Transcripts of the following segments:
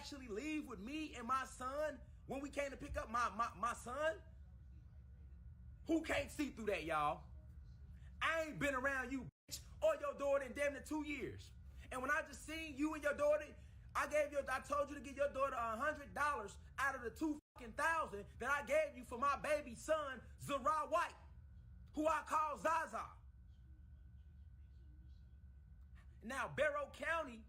actually leave with me and my son when we came to pick up my son? Who can't see through that, y'all? I ain't been around you, bitch, or your daughter in damn near 2 years. And when I just seen you and your daughter, I told you to give your daughter $100 out of the $2,000 that I gave you for my baby son, Zara White, who I call Zaza. Now, Barrow County,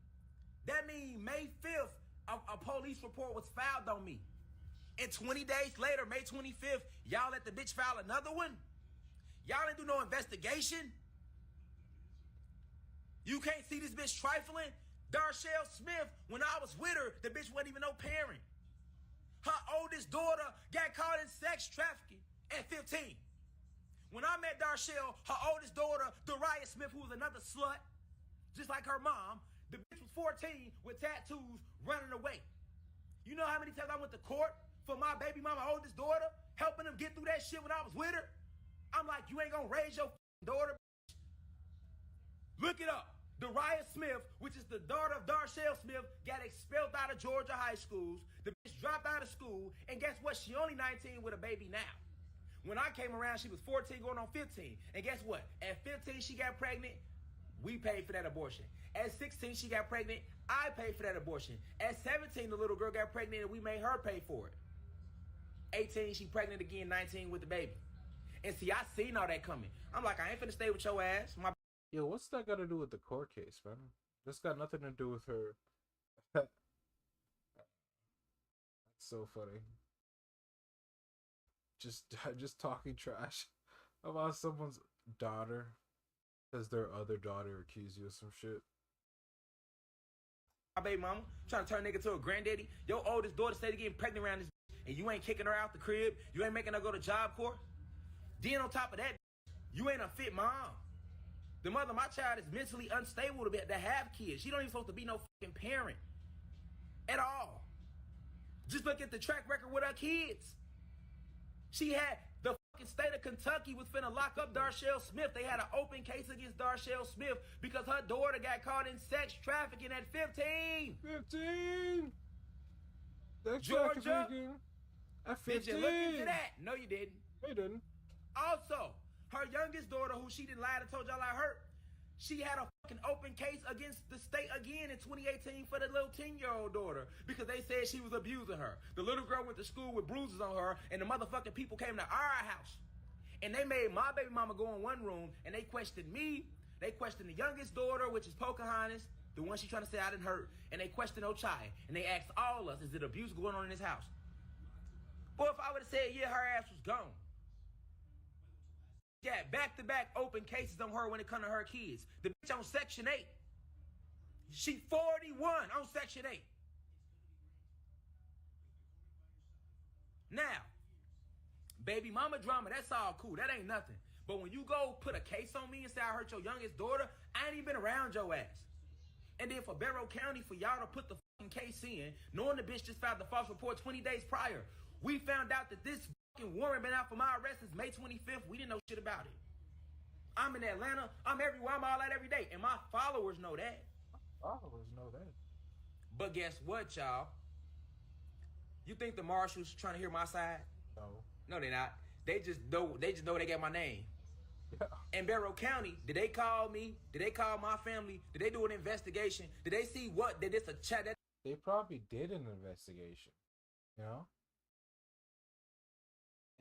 that means May 5th, a police report was filed on me. And 20 days later, May 25th, y'all let the bitch file another one? Y'all didn't do no investigation? You can't see this bitch trifling? Darshell Smith, when I was with her, the bitch wasn't even no parent. Her oldest daughter got caught in sex trafficking at 15. When I met Darshell, her oldest daughter, Dariah Smith, who was another slut, just like her mom, the bitch was 14 with tattoos running away. You know how many times I went to court for my baby mama, oldest daughter, helping them get through that shit when I was with her? I'm like, you ain't gonna raise your daughter, bitch. Look it up. Dariah Smith, which is the daughter of Darshell Smith, got expelled out of Georgia high schools. The bitch dropped out of school, and guess what? She only 19 with a baby now. When I came around, she was 14 going on 15. And guess what? At 15, she got pregnant. We paid for that abortion. At 16, she got pregnant. I paid for that abortion. At 17, the little girl got pregnant, and we made her pay for it. 18, she pregnant again, 19 with the baby. And see, I seen all that coming. I'm like, I ain't finna stay with your ass. Yo, what's that got to do with the court case, man? This got nothing to do with her. That's so funny. Just talking trash about someone's daughter because their other daughter accused you of some shit. My baby mama trying to turn nigga to a granddaddy. Your oldest daughter started getting pregnant around this and you ain't kicking her out the crib. You ain't making her go to Job Corps. Then on top of that, you ain't a fit mom. The mother of my child is mentally unstable to have kids. She don't even supposed to be no fucking parent at all. Just look at the track record with her kids. She had the fucking state of Kentucky was finna lock up Darshell Smith. They had an open case against Darshell Smith because her daughter got caught in sex trafficking at 15. 15. Sex Georgia. trafficking at 15. Did you look into that? No, you didn't. I didn't. Also, her youngest daughter, who she didn't lie and told y'all I hurt, she had a fucking open case against the state again in 2018 for the little 10-year-old daughter because they said she was abusing her. The little girl went to school with bruises on her, and the motherfucking people came to our house. And they made my baby mama go in one room, and they questioned me. They questioned the youngest daughter, which is Pocahontas, the one she trying to say I didn't hurt, and they questioned Ochai. And they asked all of us, is it abuse going on in this house? Boy, if I would have said, yeah, her ass was gone. Yeah, back-to-back open cases on her when it comes to her kids. The bitch on Section 8. She 41 on Section 8. Now, baby mama drama, that's all cool. That ain't nothing. But when you go put a case on me and say I hurt your youngest daughter, I ain't even been around your ass. And then for Barrow County, for y'all to put the fucking case in, knowing the bitch just filed the false report 20 days prior, we found out that this warrant been out for my arrest since May 25th. We didn't know shit about it. I'm in Atlanta. I'm everywhere. I'm all out every day. And my followers know that. Followers know that. But guess what, y'all? You think the marshals trying to hear my side? No. No, they're not. They just know they got my name. Yeah. In Barrow County, did they call me? Did they call my family? Did they do an investigation? Did they see what? Did this a chat? They probably did an investigation. You know?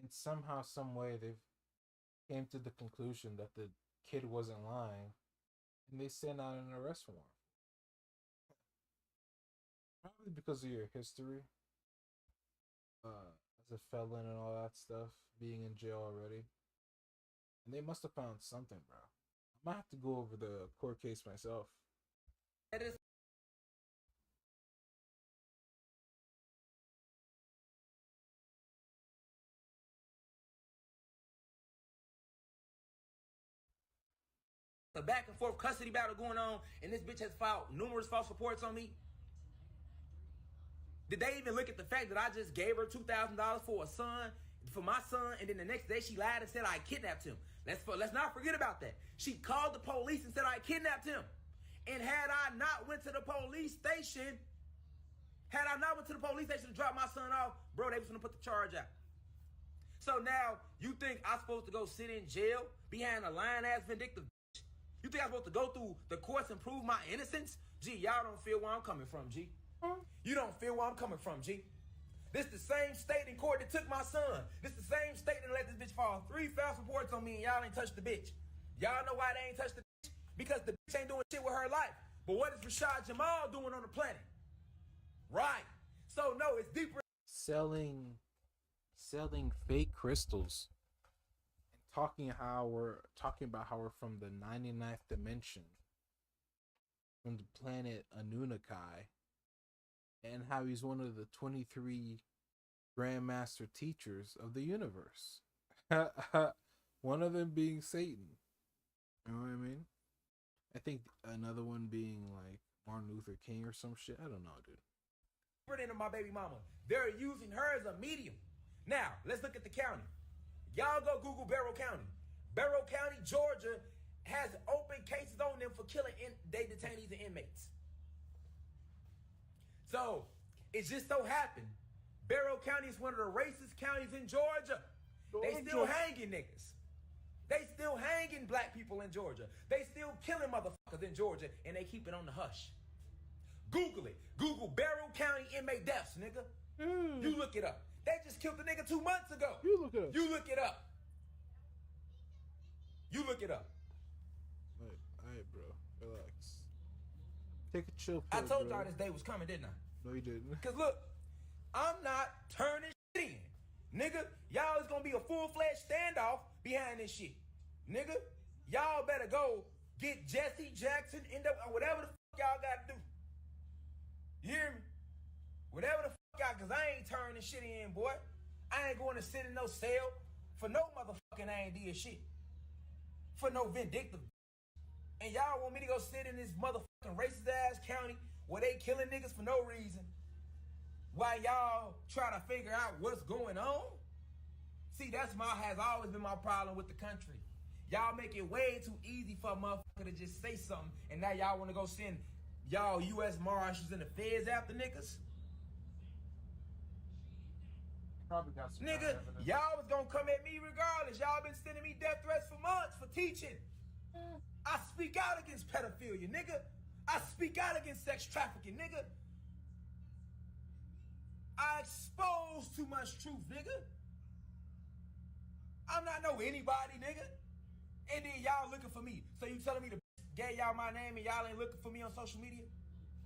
And somehow, some way, they've came to the conclusion that the kid wasn't lying, and they sent out an arrest warrant. Probably because of your history, as a felon and all that stuff, being in jail already. And they must have found something, bro. I might have to go over the court case myself. That is a back and forth custody battle going on, and this bitch has filed numerous false reports on me. Did they even look at the fact that I just gave her $2,000 for my son, and then the next day she lied and said I kidnapped him? Let's not forget about that. She called the police and said I kidnapped him. And had I not went to the police station, had Y'all not went to the police station to drop my son off. Bro, they was gonna put the charge out. So now, you think I'm supposed to go sit in jail behind a lying-ass vindictive bitch? You think I'm supposed to go through the courts and prove my innocence? G, y'all don't feel where I'm coming from, G. You don't feel where I'm coming from, G. This the same state in court that took my son. This the same state that let this bitch fall. 3 false reports on me and y'all ain't touched the bitch. Y'all know why they ain't touched the bitch? Because the bitch ain't doing shit with her life. But what is Rashad Jamal doing on the planet? Right. So no, it's deeper. Selling fake crystals and talking about how we're from the 99th dimension, from the planet Anunnaki, and how he's one of the 23 grandmaster teachers of the universe. One of them being Satan. You know what I mean? I think another one being like Martin Luther King or some shit. I don't know, dude. Into my baby mama. They're using her as a medium. Now, let's look at the county. Y'all go Google Barrow County. Barrow County, Georgia, has open cases on them for killing they detainees and inmates. So, it just so happened, Barrow County is one of the racist counties in Georgia. They still hanging niggas. They still hanging black people in Georgia. They still killing motherfuckers in Georgia, and they keep it on the hush. Google it. Google Barrow County inmate deaths, nigga. You look it up. They just killed the nigga 2 months ago. You look it up. You look it up. You look it up. Alright, bro. Relax. Take a chill pill, I told bro. y'all this day was coming, didn't I? No, you didn't. Because look, I'm not turning shit in. Nigga, y'all is going to be a full-fledged standoff behind this shit. Nigga, y'all better go get Jesse Jackson, or whatever the fuck y'all got to do. You hear me? Whatever the fuck y'all, because I ain't turning shit in, boy. I ain't going to sit in no cell for no motherfucking I ain't did shit. For no vindictive. And y'all want me to go sit in this motherfucking racist ass county where they killing niggas for no reason, while y'all trying to figure out what's going on? See, has always been my problem with the country. Y'all make it way too easy for a motherfucker to just say something, and now y'all want to go send y'all U.S. Marshals and the feds after niggas? Probably got some Nigga, y'all was gonna come at me regardless. Y'all been sending me death threats for months for teaching. I speak out against pedophilia, nigga. I speak out against sex trafficking, nigga. I expose too much truth, nigga. I'm not know anybody, nigga. And then y'all looking for me. So you telling me to gave y'all my name and y'all ain't looking for me on social media?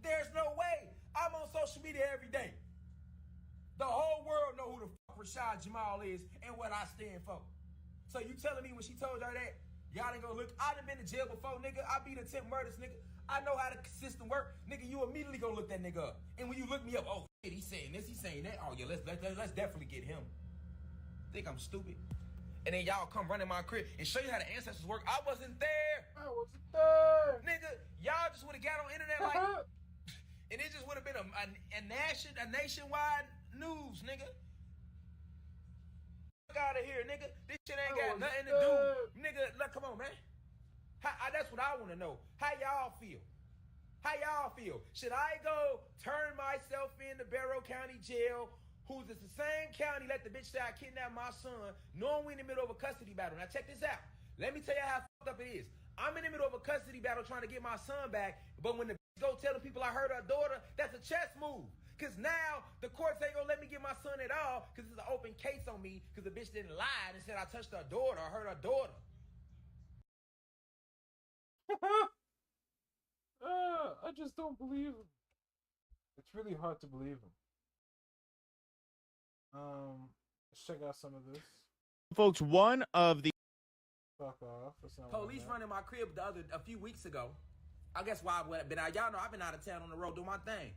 There's no way. I'm on social media every day. The whole world know who the fuck Rashad Jamal is and what I stand for. So you telling me when she told y'all that, y'all ain't gonna look? I done been to jail before, nigga. I beat attempt murders, nigga. I know how the system work, nigga. You immediately gonna look that nigga up. And when you look me up, oh shit, he's saying this, he's saying that. Oh yeah, let's definitely get him. Think I'm stupid? And then y'all come running my crib and show you how the ancestors work. I wasn't there. Nigga, y'all just would have got on internet like, and it just would have been a nationwide news, nigga. Fuck out of here, nigga. This shit ain't got nothing to do, nigga. Look, come on, man. That's what I want to know. How y'all feel? How y'all feel? Should I go turn myself in to Barrow County Jail, who's the same county let the bitch say I kidnapped my son, knowing we in the middle of a custody battle? Now check this out. Let me tell you how fucked up it is. I'm in the middle of a custody battle trying to get my son back, but when the bitch go tell the people I heard her daughter, that's a chess move. Because now the courts ain't gonna let me get my son at all because it's an open case on me because the bitch didn't lie and said I touched her daughter or hurt her daughter. I just don't believe him. It's really hard to believe him. Let's check out some of this. Folks, one of the Fuck off. Police running my crib a few weeks ago. I guess why I've been out. Y'all know I've been out of town on the road doing my thing.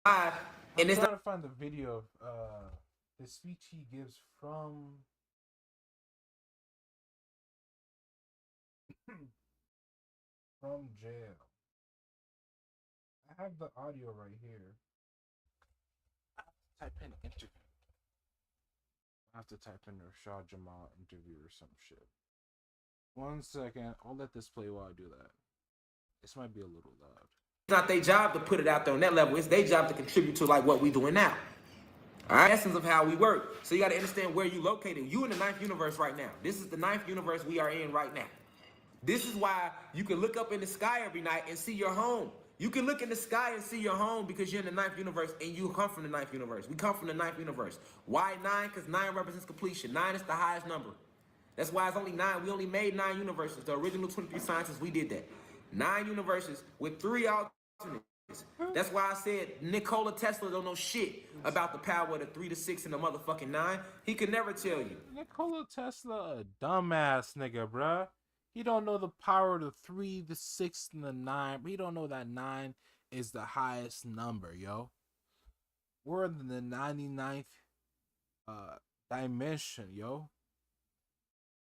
I'm trying to find the video of the speech he gives from jail. I have the audio right here. I have to type in interview. I have to type in Rashad Jamal interview or some shit. 1 second. I'll let this play while I do that. This might be a little loud. not their job to put it out there on that level. It's their job to contribute to like what we doing now. All right, essence of how we work. So you got to understand where you located. You in the ninth universe right now. This is the ninth universe we are in right now. This is why you can look up in the sky every night and see your home. You can look in the sky and see your home because you're in the ninth universe and you come from the ninth universe. We come from the ninth universe. Why 9? Because 9 represents completion. 9 is the highest number. That's why it's only 9. We only made 9 universes. The original 23 scientists, we did that. 9 universes with 3 alternates. That's why I said Nikola Tesla don't know shit about the power of the 3 to 6 and the motherfucking 9. He could never tell you. Nikola Tesla, a dumbass nigga, bruh. He don't know the power of the 3, the 6, and the 9. He don't know that 9 is the highest number, yo. We're in the 99th dimension, yo.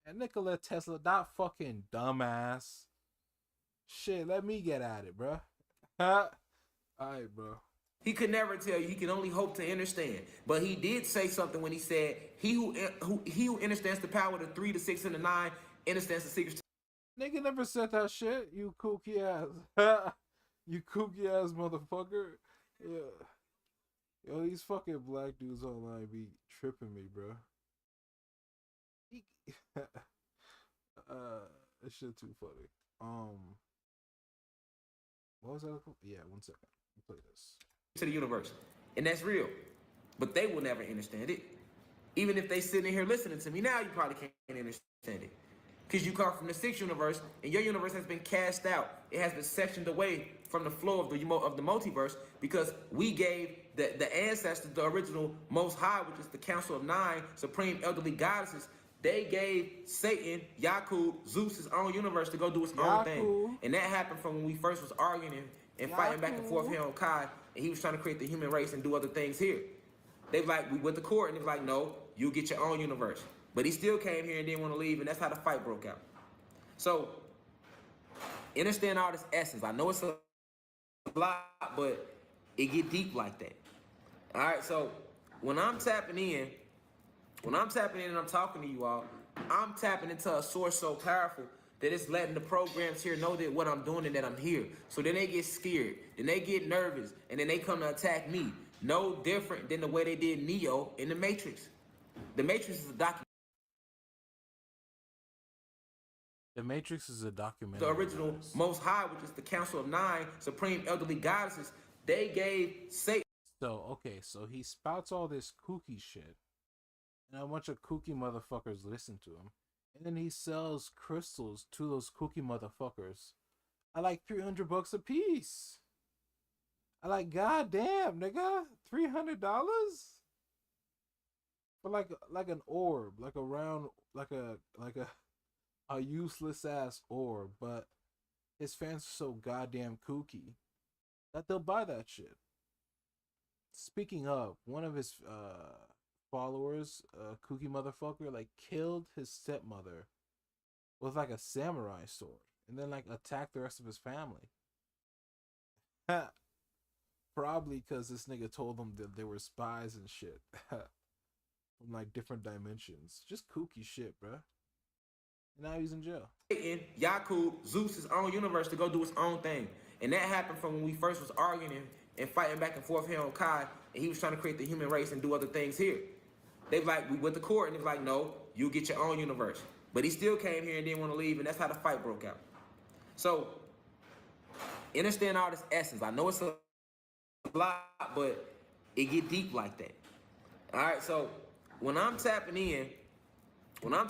And Nikola Tesla, that fucking dumbass. Shit, let me get at it, bruh. Alright, bro. He could never tell you. He can only hope to understand. But he did say something when he said, he who understands the power of the 3, the 6, and the 9 understands the secrets. Nigga never said that shit. You kooky ass. You kooky ass motherfucker. Yeah. Yo, these fucking black dudes online be tripping me, bro. This shit too funny. What was that? Yeah, 1 second. Play this. To the universe. And that's real. But they will never understand it. Even if they sitting here listening to me now, you probably can't understand it. Because you come from the 6th universe, and your universe has been cast out. It has been sectioned away from the flow of the multiverse because we gave the ancestors, the original Most High, which is the Council of 9, supreme elderly goddesses, they gave Satan, Yakub, Zeus his own universe to go do his own thing. And that happened from when we first was arguing and fighting back and forth here on Kai, and he was trying to create the human race and do other things here. They was like, we went to court, and they was like, no, you get your own universe. But he still came here and didn't want to leave, and that's how the fight broke out. So, understand all this essence. I know it's a lot, but it get deep like that. All right, so when I'm tapping in and I'm talking to you all, I'm tapping into a source so powerful that it's letting the programs here know that what I'm doing and that I'm here. So then they get scared, then they get nervous, and then they come to attack me. No different than the way they did Neo in the Matrix. The Matrix is a document. The Matrix is a documentary. The original Most High, which is the Council of 9, supreme elderly goddesses, they gave Satan. So, okay, so he spouts all this kooky shit, and a bunch of kooky motherfuckers listen to him, and then he sells crystals to those kooky motherfuckers at like $300 a piece. I like, goddamn, nigga, $300 for like an orb, like a round, like a useless ass orb, but his fans are so goddamn kooky that they'll buy that shit. Speaking of, one of his followers, kooky motherfucker, like killed his stepmother with like a samurai sword, and then like attacked the rest of his family. Probably because this nigga told them that they were spies and shit from like different dimensions. Just kooky shit, bruh. And now he's in jail. Satan, Yakub, Zeus his own universe to go do his own thing. And that happened from when we first was arguing and fighting back and forth here on Kai, and he was trying to create the human race and do other things here. They was like, we went to court, and they was like, no, you get your own universe. But he still came here and didn't want to leave, and that's how the fight broke out. So, understand all this essence. I know it's a lot, but it get deep like that. All right, so when I'm tapping in and I'm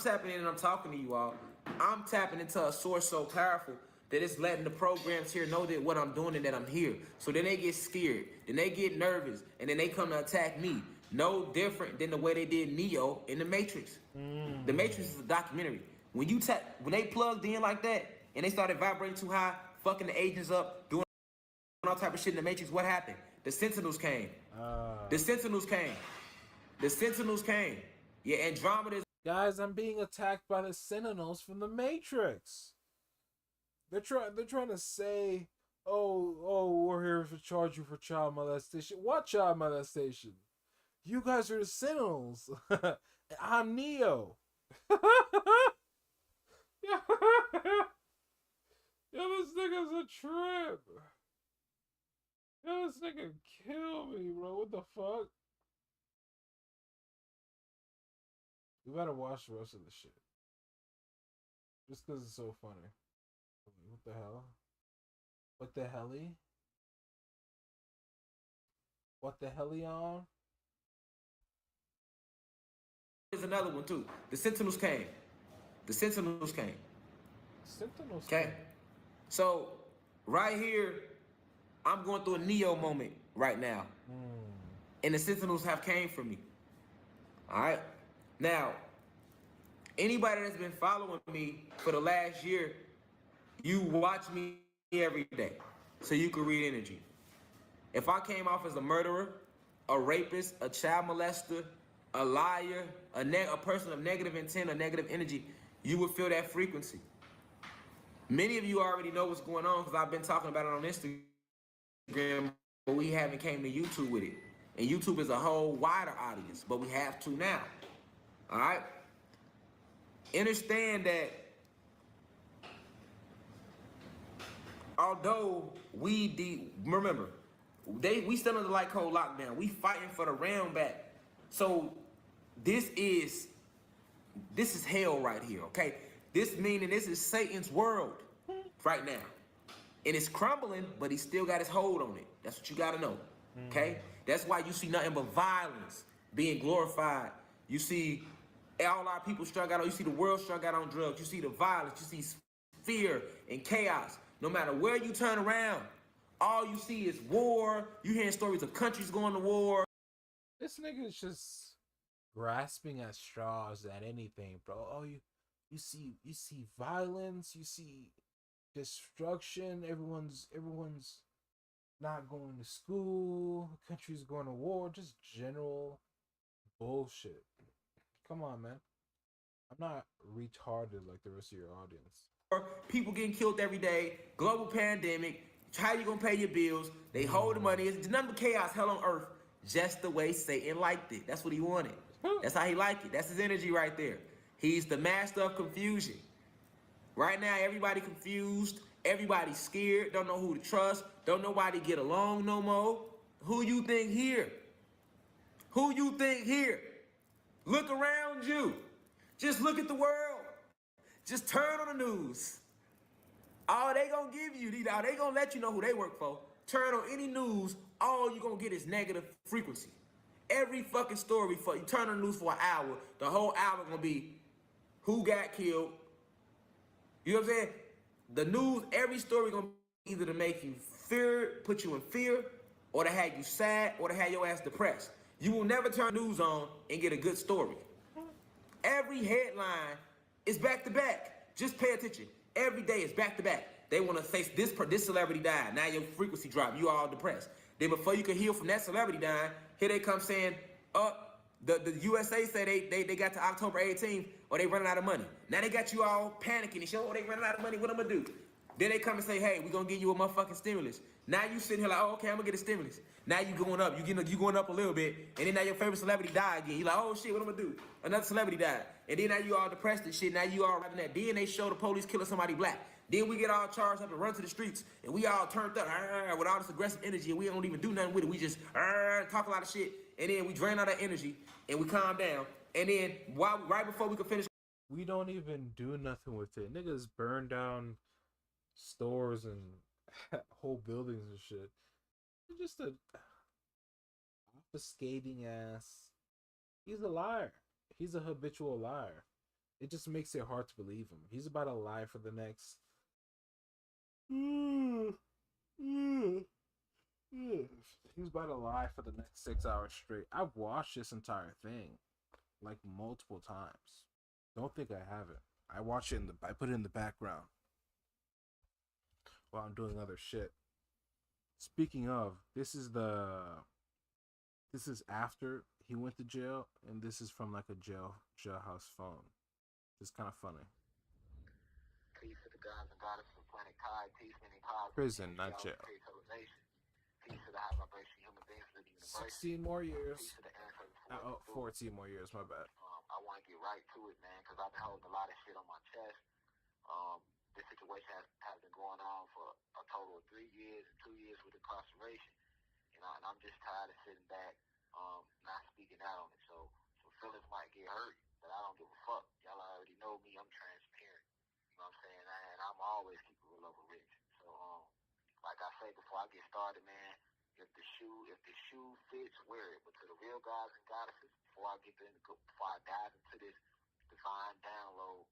talking to you all, I'm tapping into a source so powerful that it's letting the programs here know that what I'm doing and that I'm here. So then they get scared, then they get nervous, and then they come to attack me. No different than the way they did Neo in the Matrix. The Matrix is a documentary. When they plugged in like that and they started vibrating too high, fucking the agents up, doing all type of shit in the Matrix, what happened? The Sentinels came. The Sentinels came. Yeah, Andromeda. Guys, I'm being attacked by the Sentinels from the Matrix. They're trying to say, oh, we're here to charge you for child molestation. What child molestation? You guys are the Sentinels. I'm Neo. Yo, this nigga's a trip. Yo, this nigga kill me, bro. What the fuck? We better watch the rest of the shit. Just because it's so funny. What the hell? What the helly? What the helly on? There's another one too. The Sentinels came. The Sentinels came. Sentinels. Okay. So right here, I'm going through a Neo moment right now. And the Sentinels have came for me. All right. Now, anybody that's been following me for the last year, you watch me every day. So you can read energy. If I came off as a murderer, a rapist, a child molester, a liar, a person of negative intent or negative energy, you would feel that frequency. Many of you already know what's going on because I've been talking about it on Instagram, but we haven't came to YouTube with it. And YouTube is a whole wider audience, but we have to now. All right? Understand that although remember, we still under the light code lockdown. We fighting for the realm back. So this is hell right here, okay? This meaning this is Satan's world right now. And it's crumbling, but he still got his hold on it. That's what you gotta know, okay? That's why you see nothing but violence being glorified. You see all our people struck out on, you see the world struck out on drugs. You see the violence, you see fear and chaos. No matter where you turn around, all you see is war. You hearing stories of countries going to war. This nigga is just grasping at straws at anything, bro. Oh, you see violence, you see destruction. Everyone's not going to school. Countries going to war. Just general bullshit. Come on, man. I'm not retarded like the rest of your audience. People getting killed every day. Global pandemic. How you gonna pay your bills? They hold the money. It's nothing but chaos, hell on earth. Just the way Satan liked it. That's what he wanted. That's how he liked it. That's his energy right there. He's the master of confusion. Right now, everybody confused. Everybody scared. Don't know who to trust. Don't nobody get along no more. Who you think here? Who you think here? Look around you. Just look at the world. Just turn on the news. All they gonna give you, they gonna let you know who they work for. Turn on any news, all you gonna get is negative frequency. Every fucking story for you turn on the news for an hour, the whole hour gonna be who got killed. You know what I'm saying? The news, every story gonna be either to make you fear, put you in fear, or to have you sad, or to have your ass depressed. You will never turn the news on and get a good story. Every headline is back to back. Just pay attention. Every day is back to back. They want to say this celebrity died. Now your frequency dropped. You all depressed. Then before you can heal from that celebrity dying, here they come saying, the USA say they got to October 18th or they running out of money. Now they got you all panicking and shit. Oh, they running out of money. What I'm gonna do? Then they come and say, hey, we gonna give you a motherfucking stimulus. Now you sitting here like, oh, okay, I'm gonna get a stimulus. Now you going up. You going up a little bit, and then now your favorite celebrity died again. You like, oh shit, what I'm gonna do? Another celebrity died, and then now you all depressed and shit. Now you all having that DNA show the police killing somebody black. Then we get all charged up and run to the streets, and we all turned up with all this aggressive energy, and we don't even do nothing with it. We just talk a lot of shit, and then we drain all that energy, and we calm down, and then right before we could finish, we don't even do nothing with it. Niggas burn down stores and whole buildings and shit. It's just a obfuscating ass. He's a liar. He's a habitual liar. It just makes it hard to believe him. He's about to lie for the next he's about to lie for the next 6 hours straight. I've watched this entire thing like multiple times. Don't think I haven't. I watch it I put it in the background while I'm doing other shit. Speaking of, this is after he went to jail, and this is from like a jailhouse phone. It's kind of funny. Peace to the gods and goddesses of planet Kai, peace meaning positive. Prison, not jail. Peace to the high vibration human beings of the universe. 16 more years. Peace to the ancestors. 14 more years, my bad. I want to get right to it, man, because I've been holding a lot of shit on my chest. This situation has been going on for a total of 3 years and 2 years with incarceration. and I'm just tired of sitting back, not speaking out on it. So feelings might get hurt, but I don't give a fuck. Y'all already know me. I'm transparent. You know what I'm saying? And I'm always keep it real over rich. So like I say before I get started, man, if the shoe fits, wear it. But to the real guys and goddesses, before I dive into this divine download,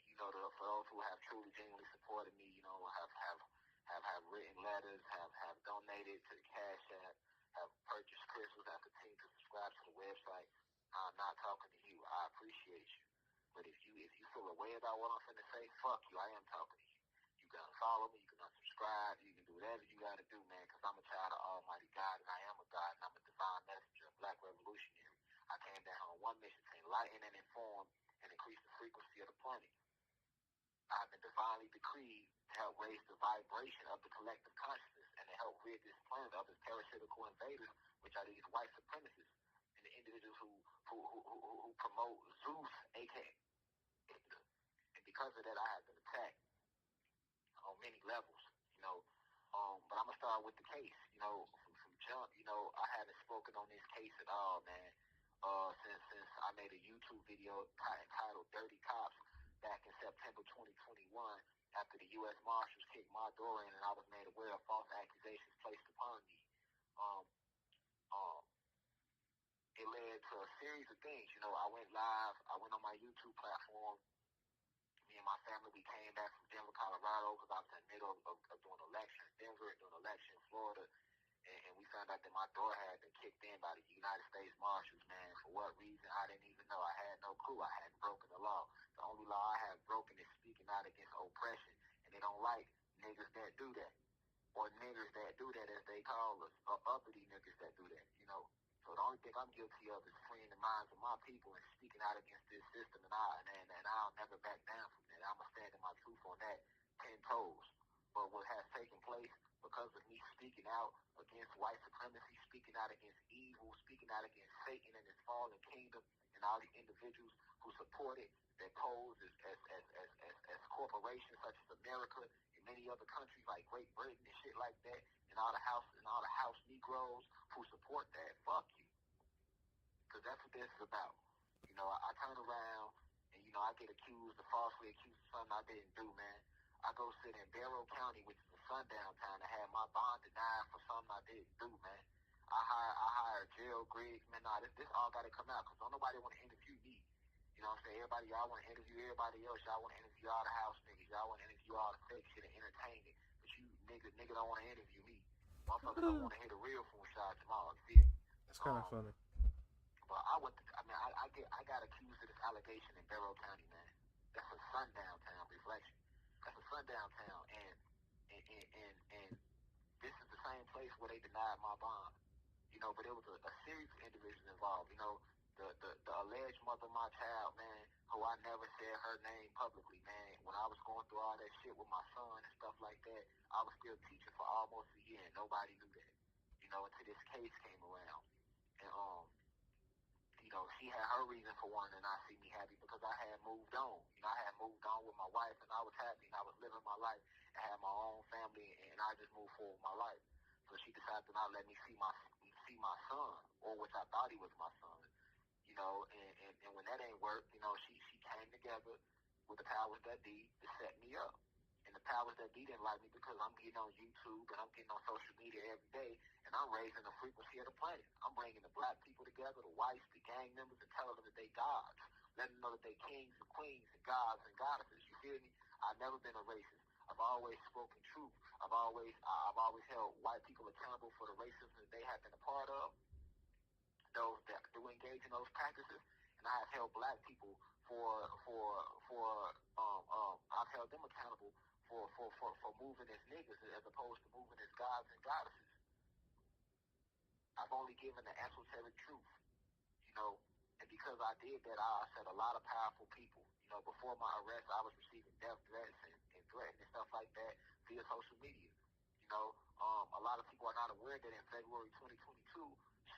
you know, for those who have truly genuinely supported me, you know, have written letters, have donated to the Cash App, have purchased crystals, have continued to subscribe to the website. I'm not talking to you. I appreciate you. But if you feel away about what I'm finna say, fuck you. I am talking to you. You can unfollow me. You can unsubscribe. You can do whatever you got to do, man, because I'm a child of Almighty God, and I am a God, and I'm a divine messenger, a black revolutionary. I came down on one mission to enlighten and inform and increase the frequency of the planet. I've been divinely decreed to help raise the vibration of the collective consciousness and to help rid this planet of its parasitical invaders, which are these white supremacists and the individuals who promote Zeus, aka. And because of that, I have been attacked on many levels, you know. But I'm gonna start with the case, you know, from jump. You know, I haven't spoken on this case at all, man. Since I made a YouTube video entitled "Dirty Cops" back in September 2021, after the U.S. Marshals kicked my door in and I was made aware of false accusations placed upon me. Um, um, it led to a series of things. You know, I went live. I went on my YouTube platform. Me and my family, we came back from Denver, Colorado, because I was in the middle of doing an election in Denver, doing an election in Florida, and we found out that my door had been kicked in by the United States Marshals, man. For what reason, I didn't even know. I had no clue. I hadn't broken the law. The only law I have broken is speaking out against oppression, and they don't like niggas that do that, or niggers that do that, as they call us, or uppity niggas that do that, you know. So the only thing I'm guilty of is freeing the minds of my people and speaking out against this system, and I'll never back down from that. I'm going to stand in my truth on that 10 toes. But what has taken place because of me speaking out against white supremacy, speaking out against evil, speaking out against Satan and his fallen kingdom, and all the individuals who support it, that pose as corporations such as America and many other countries like Great Britain and shit like that, and all the house Negroes who support that, fuck you. Because that's what this is about. You know, I turn around and, you know, I get falsely accused of something I didn't do, man. I go sit in Barrow County, which is a sundown town, to have my bond denied for something I didn't do, man. I hired Gerald Griggs, man. Nah, this all got to come out because don't nobody want to interview me. You know what I'm saying? Everybody, y'all want to interview everybody else. Y'all want to interview all the house niggas. Y'all want to interview all the fake shit and entertainment. But you nigga don't want to interview me. Motherfuckers don't want to hear the real from Rashad Jamal. You feel me? That's kind of funny. But I got accused of this allegation in Barrow County, man. That's a sundown town, Reflection. That's a sundown town, and this is the same place where they denied my bond. You know, but there was a series of individuals involved. You know, the alleged mother of my child, man, who I never said her name publicly, man. When I was going through all that shit with my son and stuff like that, I was still teaching for almost a year, and nobody knew that. You know, until this case came around, and you know, she had her reason for wanting to not see me happy because I had moved on. You know, I had moved on with my wife, and I was happy, and I was living my life, and had my own family, and I just moved forward with my life. So she decided to not let me see my son, or which I thought he was my son. You know, and when that ain't worked, you know, she came together with the powers that be to set me up. And the powers that be didn't like me because I'm getting on YouTube and I'm getting on social media every day, and I'm raising the frequency of the planet. I'm bringing the black people together, the whites, the gang members, and telling them that they gods, letting them know that they kings and queens and gods and goddesses. You feel me? I've never been a racist. I've always spoken truth. I've always held white people accountable for the racism that they have been a part of, those that do engage in those practices, and I have held black people I've held them accountable for moving as niggas as opposed to moving as gods and goddesses. I've only given the esoteric truth, you know, and because I did that, I upset a lot of powerful people. You know, before my arrest, I was receiving death threats and threats and stuff like that via social media. You know, a lot of people are not aware that in February 2022,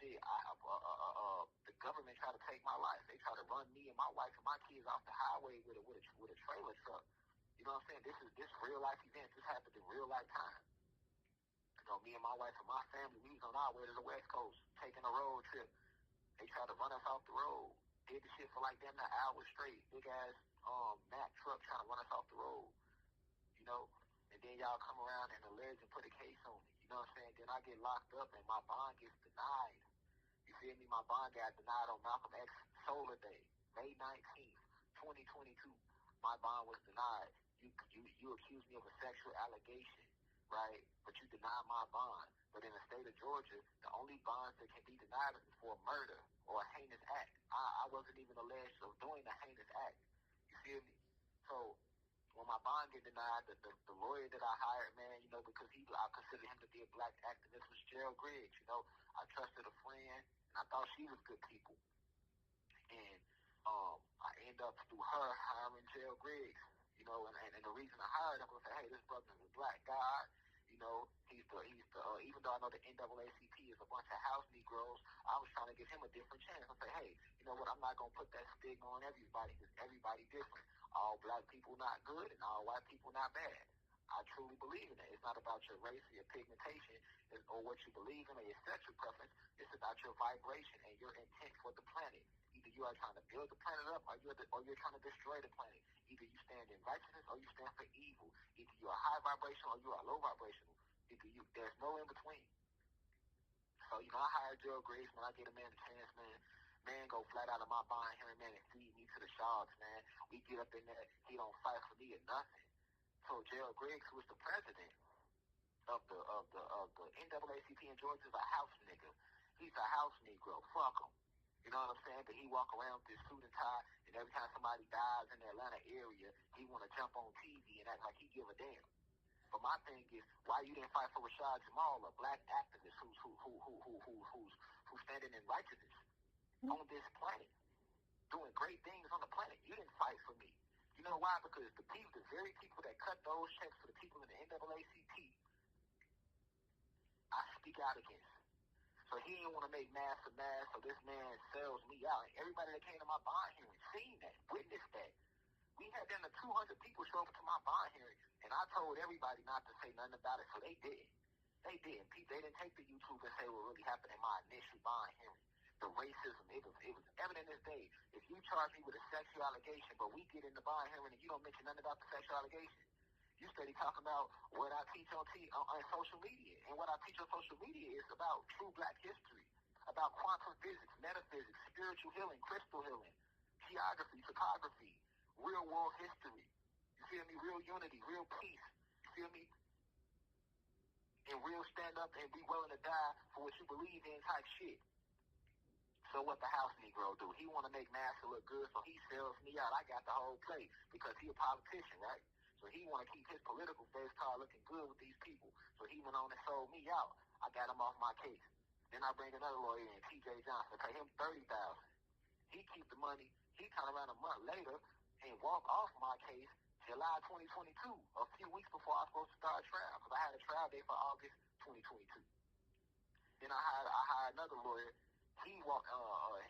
the government tried to take my life. They tried to run me and my wife and my kids off the highway with a trailer truck. You know what I'm saying? This real life event. This happened in real life time. You know, me and my wife and my family, we was on our way to the West Coast, taking a road trip. They tried to run us off the road. Did the shit for like damn an hour straight. Big ass Mack truck trying to run us off the road. You know? And then y'all come around and allege and put a case on me. You know what I'm saying? Then I get locked up and my bond gets denied. You feel me? My bond got denied on Malcolm X Solar Day, May 19th, 2022. My bond was denied. You accused me of a sexual allegation, right? But you denied my bond. But in the state of Georgia, the only bonds that can be denied is for murder or a heinous act. I wasn't even alleged of doing a heinous act. You feel me? So when my bond get denied, the lawyer that I hired, man, you know, because I consider him to be a black activist, was Gerald Griggs. You know, I trusted a friend, and I thought she was good people. And I end up through her hiring Gerald Griggs. You know, and the reason I hired him was say, hey, this brother's a black guy. You know, he's the even though I know the NAACP is a bunch of house Negroes, I was trying to give him a different chance. I say, hey, you know what? I'm not gonna put that stigma on everybody because everybody different. All black people not good and all white people not bad. I truly believe in that. It's not about your race or your pigmentation or what you believe in or your sexual preference. It's about your vibration and your intent for the planet. Either you are trying to build the planet up or you're trying to destroy the planet. Either you stand in righteousness or you stand for evil. Either you are high vibrational or you are low vibrational. There's no in between. So, you know, I hired Gerald Griggs when I get a man a chance, man. Man go flat out of my bond hearing, man, and feed me to the sharks, man. We get up in there, he don't fight for me or nothing. So Gerald Griggs, who was the president of the NAACP in Georgia, is a house nigga. He's a house Negro. Fuck him. You know what I'm saying? But he walk around with this suit and tie, and every time somebody dies in the Atlanta area, he want to jump on TV and act like he give a damn. But my thing is, why you didn't fight for Rashad Jamal, a black activist who's standing in righteousness on this planet, doing great things on the planet? You didn't fight for me. You know why? Because the very people that cut those checks for the people in the NAACP, I speak out against. So he didn't want to make mass to mass, so this man sells me out. And everybody that came to my bond hearing seen that, witnessed that. We had down to 200 people show up to my bond hearing, and I told everybody not to say nothing about it, so they did. They did. They didn't take the YouTube and say what really happened in my initial bond hearing. The racism, it was evident as day. If you charge me with a sexual allegation, but we get in the bond hearing and you don't mention nothing about the sexual allegation, you steady talking about what I teach on social media. And what I teach on social media is about true black history, about quantum physics, metaphysics, spiritual healing, crystal healing, geography, photography, real world history. You feel me? Real unity, real peace. You feel me? And real stand up and be willing to die for what you believe in type shit. So what the house Negro do? He want to make Master look good, so he sells me out. I got the whole play because he a politician, right? So he want to keep his political face card looking good with these people. So he went on and sold me out. I got him off my case. Then I bring another lawyer in, T.J. Johnson, pay him $30,000. He keep the money. He turn around a month later and walk off my case July 2022, a few weeks before I was supposed to start trial, because I had a trial date for August 2022. Then I hired another lawyer. He walked,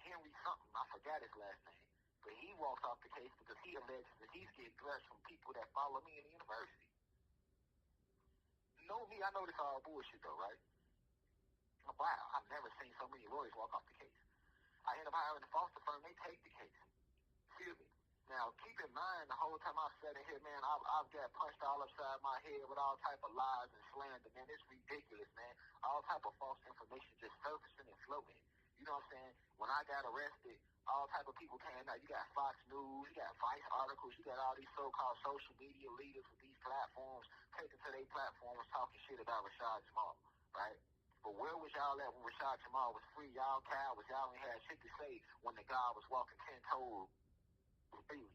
Henry something, I forgot his last name. But he walks off the case because he alleges that he's getting threats from people that follow me in the university. You know me, I know this all bullshit though, right? Wow, I've never seen so many lawyers walk off the case. I end up hiring a foster firm, they take the case. Feel me? Now, keep in mind, the whole time I sat in here, man, I've got punched all upside my head with all type of lies and slander, man. It's ridiculous, man. All type of false information just surfacing and floating. You know what I'm saying? When I got arrested, all type of people came out. You got Fox News, you got Vice articles, you got all these so-called social media leaders with these platforms taking to their platforms talking shit about Rashad Jamal, right? But where was y'all at when Rashad Jamal was free? Y'all cowards. Y'all ain't had shit to say when the guy was walking 10 toes freely.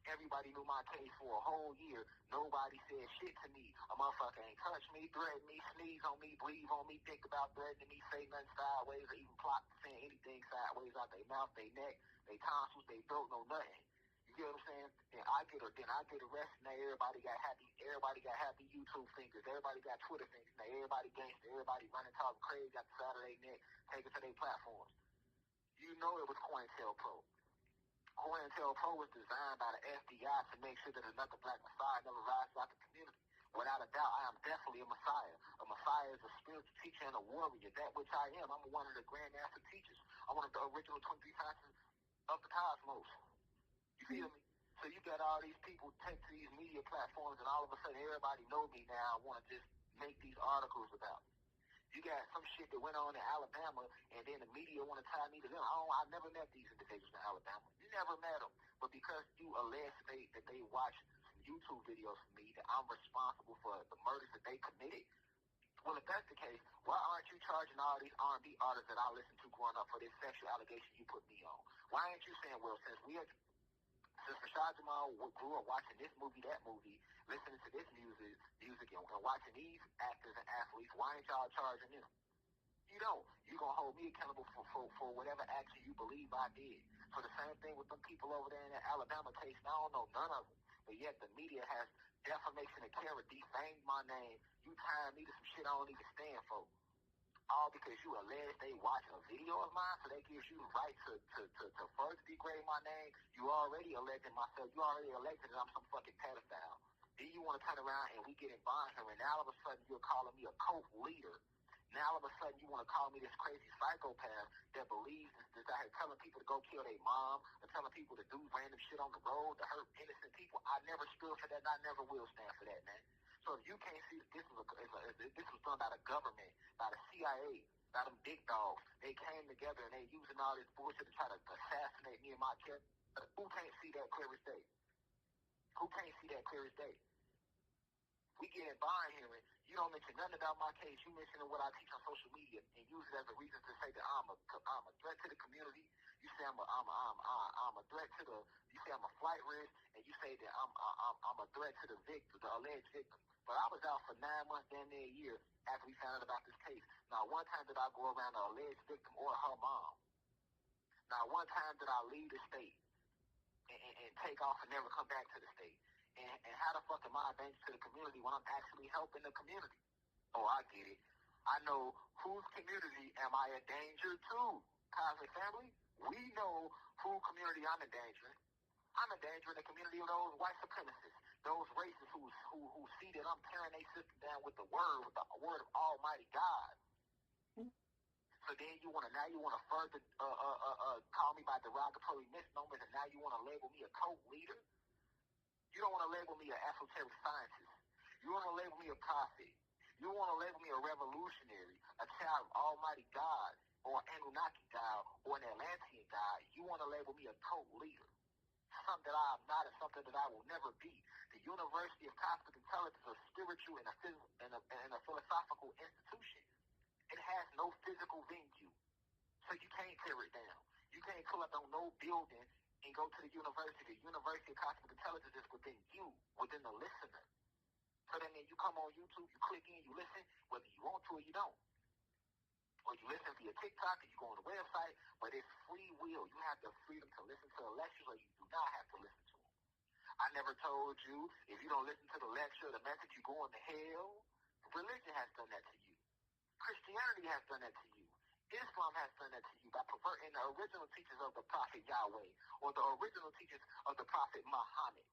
Everybody knew my case for a whole year. Nobody said shit to me. A motherfucker ain't touch me, threaten me, sneeze on me, breathe on me, think about threatening me, say nothing sideways, or even plot saying anything sideways out their mouth, their neck, their tonsils, their throat, no nothing. You get what I'm saying? Then I get arrested. Now everybody got happy YouTube fingers. Everybody got Twitter fingers. Now everybody gangster. Everybody running, talking crazy out the side of their neck, taking to their platforms. You know it was COINTELPRO. COINTELPRO was designed by the FBI to make sure that another black Messiah never rises out the community. Without a doubt, I am definitely a Messiah. A Messiah is a spiritual teacher and a warrior, that which I am. I'm one of the Grand Master teachers. I'm one of the original 23 sciences of the cosmos. You feel me? So you got all these people take to these media platforms, and all of a sudden everybody know me now. I want to just make these articles about me. You got some shit that went on in Alabama, and then the media want to tie me to them. I never met these individuals in Alabama. You never met them. But because you allege that they watched some YouTube videos from me, that I'm responsible for the murders that they committed, well, if that's the case, why aren't you charging all these R&B artists that I listened to growing up for this sexual allegation you put me on? Why ain't you saying, well, since Rashad Jamal grew up watching this movie, that movie, listening to this music, and watching these actors and athletes, why ain't y'all charging them? You don't. You're going to hold me accountable for whatever action you believe I did. So the same thing with them people over there in that Alabama case. I don't know none of them. But yet the media has defamation of character, defamed my name. You tying me to some shit I don't even stand for. All because you allege they watch a video of mine, so that gives you the right to further degrade my name. You already alleging myself. You already alleged that I'm some fucking pedophile. Then you want to turn around and we get in bond here, and now all of a sudden you're calling me a cult leader. Now all of a sudden you want to call me this crazy psychopath that believes that I had telling people to go kill their mom, or telling people to do random shit on the road to hurt innocent people. I never stood for that, and I never will stand for that, man. So if you can't see that this was done by the government, by the CIA, by them big dogs, they came together and they using all this bullshit to try to assassinate me and my character. Who can't see that clear as day? Who can't see that clear as day? We get in bond hearing. You don't mention nothing about my case. You mentioning what I teach on social media and use it as a reason to say that I'm a threat to the community. You say I'm a threat to the. You say I'm a flight risk, and you say that I'm a threat to the victim, the alleged victim. But I was out for 9 months, damn near a year, after we found out about this case. Not one time did I go around the alleged victim or her mom. Not one time did I leave the state and take off and never come back to the state. And how the fuck am I a danger to the community when I'm actually helping the community? Oh, I get it. I know whose community am I a danger to? Cosmic family, we know whose community I'm endangering. I'm endangering the community of those white supremacists, those racists who see that I'm tearing their system down with the word of Almighty God. So then you want to further call me by derogatory misnomers, and now you want to label me a cult leader. You don't want to label me an esoteric scientist. You want to label me a prophet. You want to label me a revolutionary, a child of Almighty God, or an Anunnaki God, or an Atlantean God. You want to label me a cult leader. Something that I am not and something that I will never be. The University of Cosmic Intelligence is a spiritual and a philosophical institution. It has no physical venue, so you can't tear it down. You can't pull up on no building and go to the university. The University of Cosmic Intelligence is within you, within the listener. So then you come on YouTube, you click in, you listen, whether you want to or you don't. Or you listen via TikTok, or you go on the website, but it's free will. You have the freedom to listen to the lectures, or you do not have to listen to them. I never told you, if you don't listen to the lecture or the message, you're going to hell. Religion has done that to you. Christianity has done that to you. Islam has done that to you by perverting the original teachings of the Prophet Yahweh or the original teachings of the Prophet Muhammad.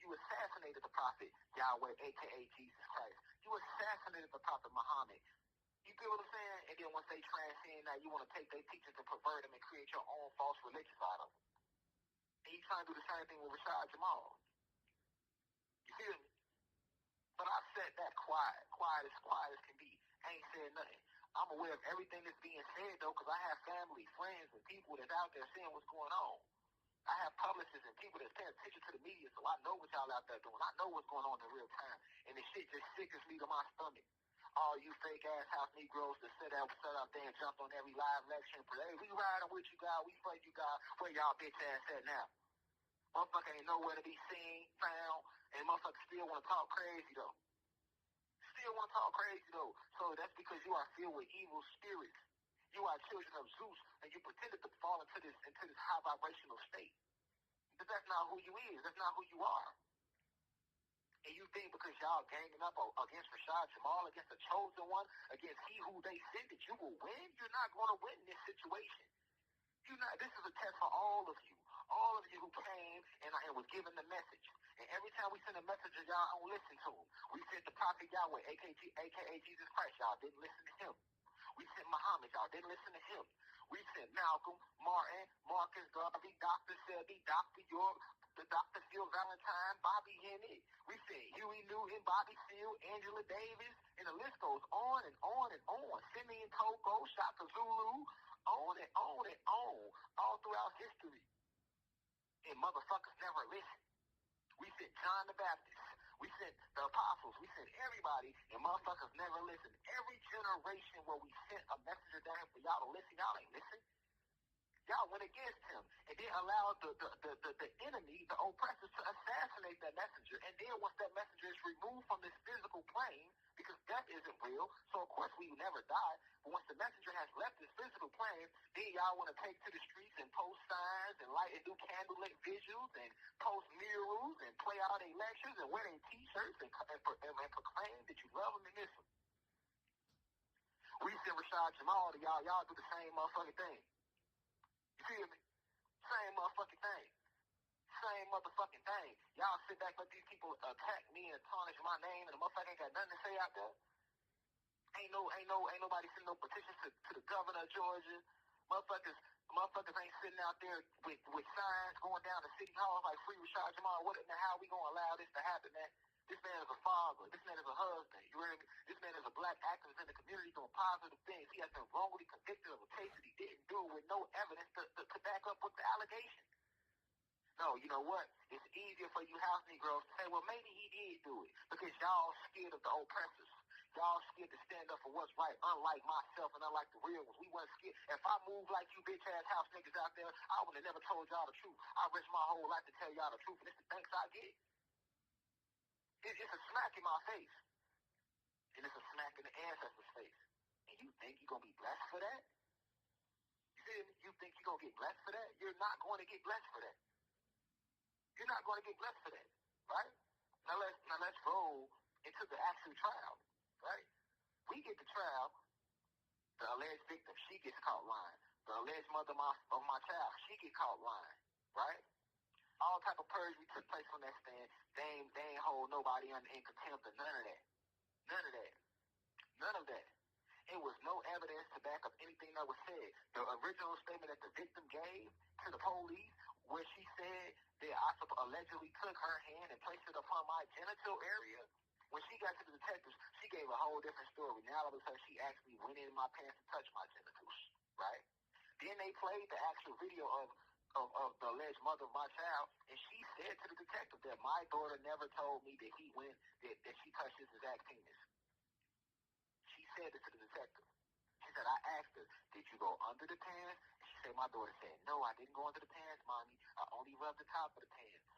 You assassinated the Prophet Yahweh, a.k.a. Jesus Christ. You assassinated the Prophet Muhammad. You feel what I'm saying? And then once they transcend, now you want to take their teachings and pervert them and create your own false religions out of them. And you trying to do the same thing with Rashad Jamal. You feel me? But I said that quiet as can be. I ain't said nothing. I'm aware of everything that's being said, though, because I have family, friends, and people that's out there seeing what's going on. I have publicists and people that's paying attention to the media, so I know what y'all out there doing. I know what's going on in real time. And this shit just sickens me to my stomach. All you fake-ass house Negroes that sit out there and jump on every live lecture and play, hey, we riding with you, God. We for you, God. Where y'all bitch ass at now? Motherfucker ain't nowhere to be seen, found, and motherfuckers still want to talk crazy, though. So that's because you are filled with evil spirits. You are children of Zeus, and you pretended to fall into this high vibrational state. But that's not who you is. That's not who you are. And you think because y'all ganging up against Rashad Jamal, against the chosen one, against he who they sent, that you will win? You're not going to win this situation. You know, this is a test for all of you. All of you who came and was given the message. And every time we send a message, y'all don't listen to him. We sent the prophet Yahweh, aka Jesus Christ. Y'all didn't listen to him. We sent Muhammad. Y'all didn't listen to him. We sent Malcolm, Martin, Marcus Garvey, Dr. Selby, Dr. York, the Dr. Phil Valentine, Bobby Hennett. We sent Huey Newton, Bobby Seale, Angela Davis, and the list goes on and on and on. Simeon Toko, Shaka Zulu, on and on and on, all throughout history. And motherfuckers never listen. We sent John the Baptist. We sent the apostles. We sent everybody, and motherfuckers never listen. Every generation where we sent a messenger down for y'all to listen, y'all ain't listen. Y'all went against him and then allowed the enemy, the oppressors, to assassinate that messenger. And then once that messenger is removed from this physical plane, because death isn't real, so of course we will never die. But once the messenger has left this physical plane, then y'all want to take to the streets and post signs and light and do candlelit visuals and post murals and play all their lectures and wear their t-shirts and proclaim that you love them and miss them. We send Rashad Jamal to y'all. Y'all do the same motherfucking thing. You feel me? Same motherfucking thing. Same motherfucking thing. Y'all sit back, let these people attack me and tarnish my name, and the motherfucker ain't got nothing to say out there. Ain't nobody sending no petitions to the governor of Georgia. Motherfuckers ain't sitting out there with signs going down to City Hall like free Rashad Jamal. What in the hell we gonna allow this to happen, man? This man is a father. This man is a husband. You hear me? This man is a black activist in the community doing positive things. He has been wrongly convicted of a case that he didn't do with no evidence to back up with the allegation. No, you know what? It's easier for you house Negroes to say, well, maybe he did do it because y'all scared of the oppressors. Y'all scared to stand up for what's right, unlike myself and unlike the real ones. We weren't scared. If I moved like you bitch-ass house niggas out there, I would have never told y'all the truth. I risked my whole life to tell y'all the truth, and it's the thanks I get. It's a smack in my face. And it's a smack in the ancestors' face. And you think you're going to be blessed for that? You feel me? You think you're going to get blessed for that? You're not going to get blessed for that. You're not going to get blessed for that, right? Now let's roll into the actual trial, right? We get the trial, the alleged victim, she gets caught lying. The alleged mother of my child, she gets caught lying, right? All type of perjury took place on that stand. They ain't hold nobody in contempt or none of that. None of that. None of that. It was no evidence to back up anything that was said. The original statement that the victim gave to the police, where she said that I allegedly took her hand and placed it upon my genital area, when she got to the detectives, she gave a whole different story. Now all of a sudden she actually went in my pants and touched my genitals, right? Then they played the actual video of the alleged mother of my child, and she said to the detective that my daughter never told me that that she touched his exact penis. She said it to the detective. She said, I asked her, did you go under the pants? And she said, my daughter said, no, I didn't go under the pants, mommy. I only rubbed the top of the pants.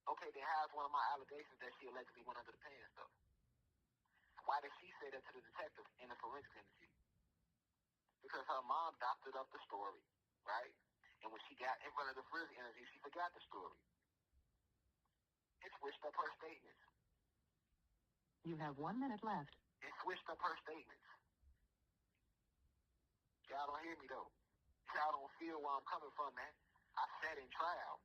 Okay, then how's one of my allegations that she allegedly went under the pants, though? Why did she say that to the detective in the forensic interview? Because her mom doctored up the story, right? And when she got in front of the forensic interview, she forgot the story. It switched up her statements. You have 1 minute left. It switched up her statements. Y'all don't hear me, though. Y'all don't feel where I'm coming from, man. I sat in trial.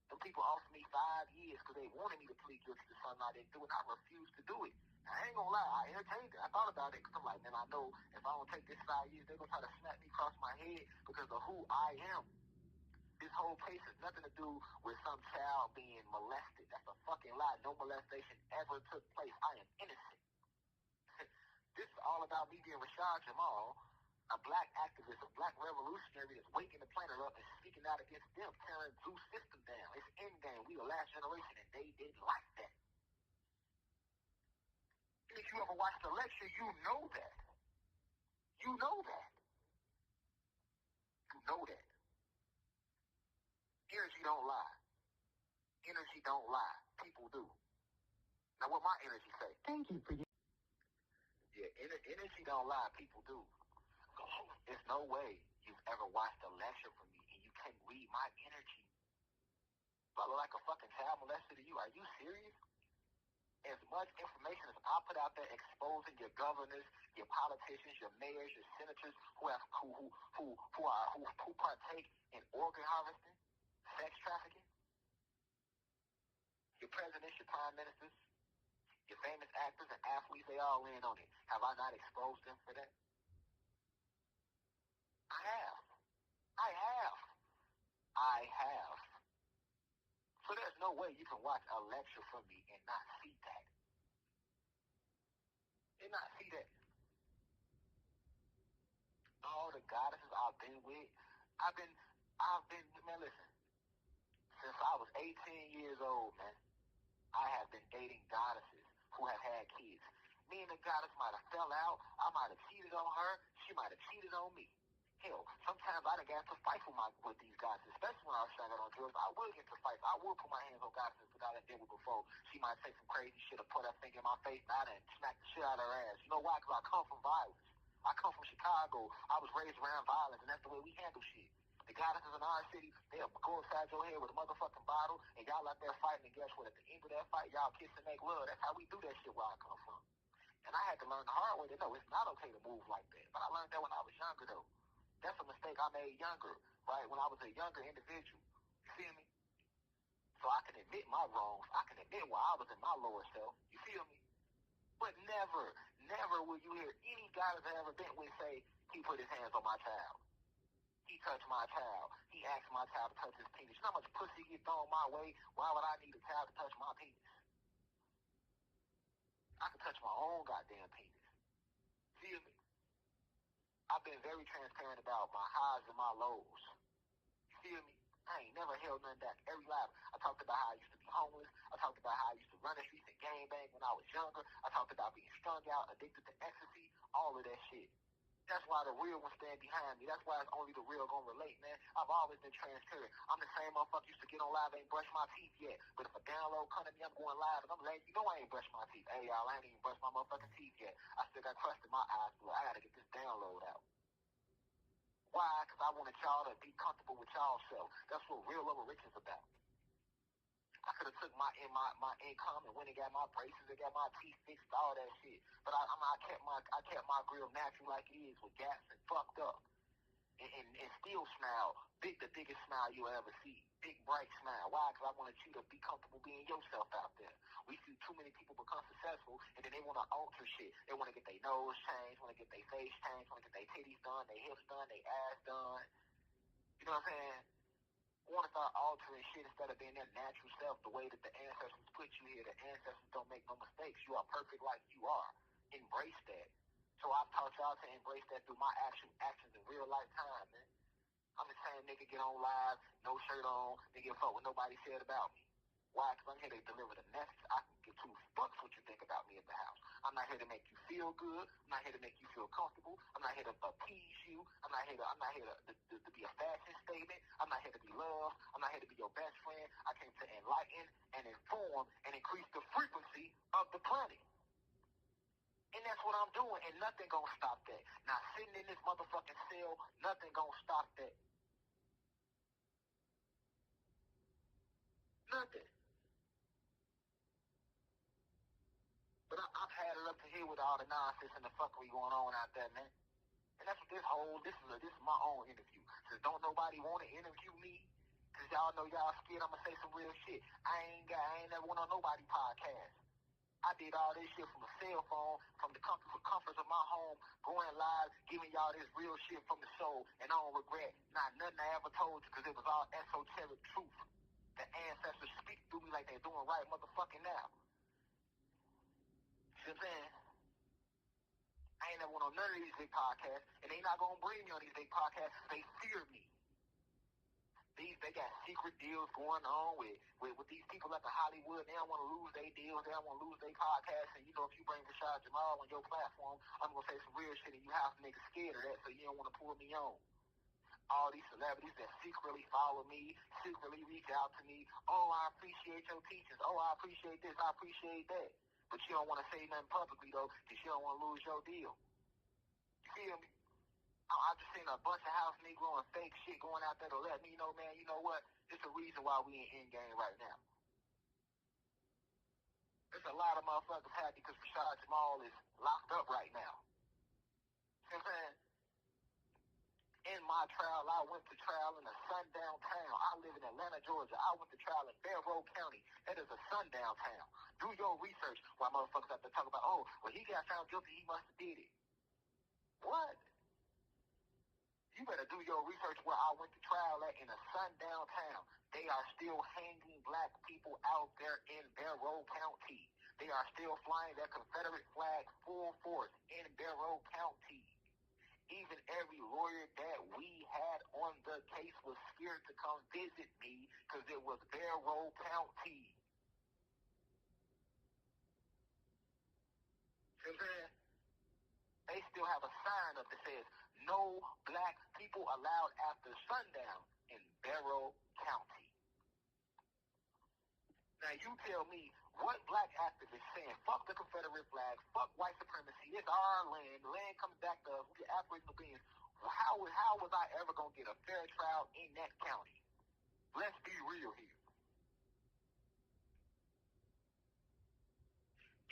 Them people offered me 5 years because they wanted me to plead guilty to something I didn't do, and I refused to do it. I ain't gonna lie, I entertained it. I thought about it because I'm like, man, I know if I don't take this 5 years, they're gonna try to smack me across my head because of who I am. This whole case has nothing to do with some child being molested. That's a fucking lie. No molestation ever took place. I am innocent. This is all about me being Rashad Jamal, a black activist, a black revolutionary that's waking the planet up and speaking out against them, tearing Zeus system down. It's endgame. We the last generation, and they didn't like that. And if you ever watched the lecture, you know that. You know that. You know that. Energy don't lie. Energy don't lie. People do. Now, what my energy say? Thank you for your... Yeah, energy don't lie. People do. There's no way you've ever watched a lecture from me and you can't read my energy. I look like a fucking child molester to you. Are you serious? as much information as I put out there exposing your governors, your politicians, your mayors, your senators who partake in organ harvesting, sex trafficking, your presidents, your prime ministers, your famous actors and athletes, they all in on it. Have I not exposed them for that? I have. I have. I have. So there's no way you can watch a lecture from me and not see that. And not see that. All the goddesses I've been with, man, listen, since I was 18 years old, man, I have been dating goddesses who have had kids. Me and the goddess might have fell out. I might have cheated on her. She might have cheated on me. Hell, sometimes I done got to fight with these goddesses, especially when I was trying to get on drugs. I would get to fight. I would put my hands on goddesses that I done did with before. She might say some crazy shit or put her finger in my face, and I done smack the shit out of her ass. You know why? Because I come from violence. I come from Chicago. I was raised around violence, and that's the way we handle shit. The goddesses in our city, they'll go inside your head with a motherfucking bottle, and y'all out there fighting, and guess what? At the end of that fight, y'all kiss and make love. That's how we do that shit where I come from. And I had to learn the hard way to know it's not okay to move like that. But I learned that when I was younger, though. That's a mistake I made younger, right? When I was a younger individual. You feel me? So I can admit my wrongs. I can admit where I was in my lower self. You feel me? But never will you hear any goddess I ever been with say, he put his hands on my child. He touched my child. He asked my child to touch his penis. You know how much pussy get thrown my way? Why would I need a child to touch my penis? I can touch my own goddamn penis. Feel me? I've been very transparent about my highs and my lows. You feel me? I ain't never held nothing back. Every life, I talked about how I used to be homeless. I talked about how I used to run the streets and gangbang when I was younger. I talked about being strung out, addicted to ecstasy, all of that shit. That's why the real ones stand behind me. That's why it's only the real gonna relate, man. I've always been transparent. I'm the same motherfucker used to get on live, ain't brush my teeth yet. But if a download come to me, I'm going live, and I'm letting you know I ain't brushed my teeth. Hey, y'all, I ain't even brushed my motherfucking teeth yet. I still got crust in my eyes, but I gotta get this download out. Why? Because I wanted y'all to be comfortable with y'all self. That's what real love and rich is about. I could have took my income and went and got my braces and got my teeth fixed, all that shit. But I kept my grill natural like it is with gaps and fucked up. And still smile. The biggest smile you'll ever see. Big bright smile. Why? Because I wanted you to be comfortable being yourself out there. We see too many people become successful and then they want to alter shit. They want to get their nose changed, want to get their face changed, want to get their titties done, their hips done, their ass done. You know what I'm saying? I want to start altering shit instead of being their natural self, the way that the ancestors put you here. The ancestors don't make no mistakes. You are perfect like you are. Embrace that. So I've taught y'all to embrace that through my actions in real life time, man. I'm the same nigga get on live, no shirt on, nigga fuck what nobody said about me. Why? Because I'm here to deliver the message. I can give two fucks what you think about me in the house. I'm not here to make you feel good. I'm not here to make you feel comfortable. I'm not here to appease you. I'm not here to be a fashion statement. I'm not here to be loved. I'm not here to be your best friend. I came to enlighten and inform and increase the frequency of the planet. And that's what I'm doing, and nothing gonna stop that. Now, sitting in this motherfucking cell, nothing gonna stop that. Nothing. But I've had it up to here with all the nonsense and the fuckery going on out there, man. And that's what this is my own interview. Since don't nobody want to interview me, because y'all know y'all scared I'm going to say some real shit. I ain't never went on nobody podcast. I did all this shit from a cell phone, from the comforts of my home, going live, giving y'all this real shit from the soul, and I don't regret not nothing I ever told you because it was all esoteric truth. The ancestors speak through me like they're doing right motherfucking now. See what I'm saying? I ain't never went on none of these big podcasts, and they not gonna bring me on these big podcasts. They fear me. They got secret deals going on with these people at the Hollywood. They don't want to lose their deals. They don't want to lose their podcasts. And you know, if you bring Rashad Jamal on your platform, I'm gonna say some real shit, and you have to make a scared of that, so you don't want to pull me on. All these celebrities that secretly follow me, secretly reach out to me. Oh, I appreciate your teachings. Oh, I appreciate this. I appreciate that. But you don't want to say nothing publicly, though, because you don't want to lose your deal. You feel me? I just seen a bunch of house Negro and fake shit going out there to let me know, man, you know what? It's the reason why we in game right now. There's a lot of motherfuckers happy because Rashad Jamal is locked up right now. You know what I'm saying? In my trial, I went to trial in a sundown town. I live in Atlanta, Georgia. I went to trial in Bear Road County. That is a sundown town. Do your research. Why motherfuckers have to talk about, oh, well, he got found guilty, he must have did it. What? You better do your research where I went to trial at in a sundown town. They are still hanging black people out there in Bear Road County. They are still flying their Confederate flag full force in Bear Road County. Even every lawyer that we had on the case was scared to come visit me because it was Bear Road County. See what I'm saying? They still have a sign up that says, no black people allowed after sundown in Barrow County. Now you tell me what black activists saying, fuck the Confederate flag, fuck white supremacy, it's our land, the land comes back to us, we're Aboriginal beings. How was I ever going to get a fair trial in that county? Let's be real here.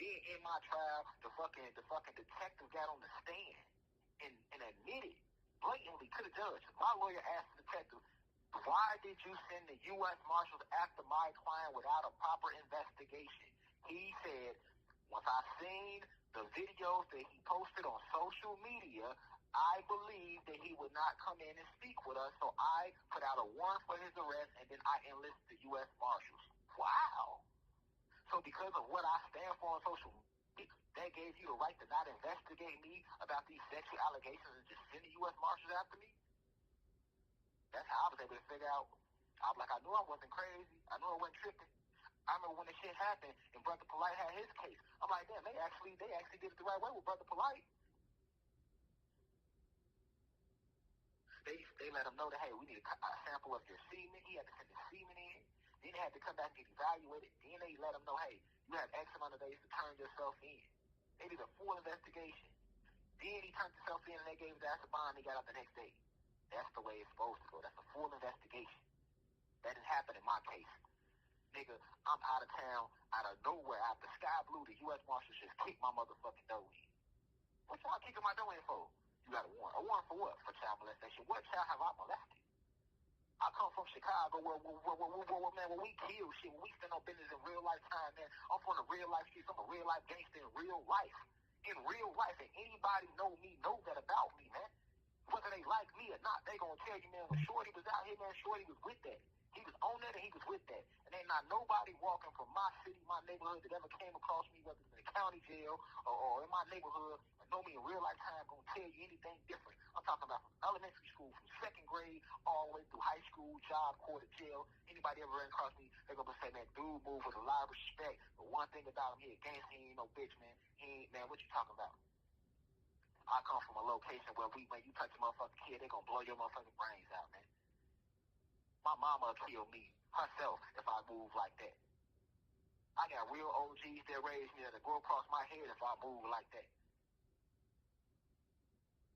Then in my trial, the fucking detective got on the stand and admitted blatantly to the judge. My lawyer asked the detective, why did you send the U.S. Marshals after my client without a proper investigation? He said, once I seen the videos that he posted on social media, I believed that he would not come in and speak with us, so I put out a warrant for his arrest, and then I enlisted the U.S. Marshals. Wow. So because of what I stand for on social media, that gave you the right to not investigate me about these sexual allegations and just send the U.S. Marshals after me? That's how I was able to figure out. I was like, I knew I wasn't crazy. I knew I wasn't tripping. I remember when the shit happened and Brother Polite had his case. I'm like, damn, they actually did it the right way with Brother Polite. They let him know that, hey, we need a sample of your semen. He had to send his semen in. Then he had to come back and get evaluated. Then they let him know, hey, you have X amount of days to turn yourself in. They did a full investigation. Then he turned himself in and they gave his ass a bond. He got out the next day. That's the way it's supposed to go. That's a full investigation. That didn't happen in my case. Nigga, I'm out of town, out of nowhere, out the sky blue, the U.S. Marshals just kicked my motherfucking door in. What y'all kicking my door in for? You got a warrant. A warrant for what? For child molestation. What child have I molested? I come from Chicago where man, when we kill shit, when we stand on business in real life time, man, I'm from the real life streets. I'm a real life gangster in real life. In real life. And anybody know me, know that about me, man. Whether they like me or not, they gonna tell you, man, when Shorty was out here, man, Shorty was with that. He was on that and he was with that. And ain't not nobody walking from my city, my neighborhood that ever came across me, whether it's in the county jail or in my neighborhood, and know me in real life time, gonna tell you anything different. I'm talking about from elementary school, from second grade, all the way through high school, job, court, jail. Anybody ever ran across me, they're gonna say, man, dude move with a lot of respect. But one thing about him, he a gangster, he ain't no bitch, man. He ain't, man, what you talking about? I come from a location where when you touch a motherfucking kid, they gonna blow your motherfucking brains out, man. My mama will kill me herself if I move like that. I got real OGs that raised me that'll go across my head if I move like that.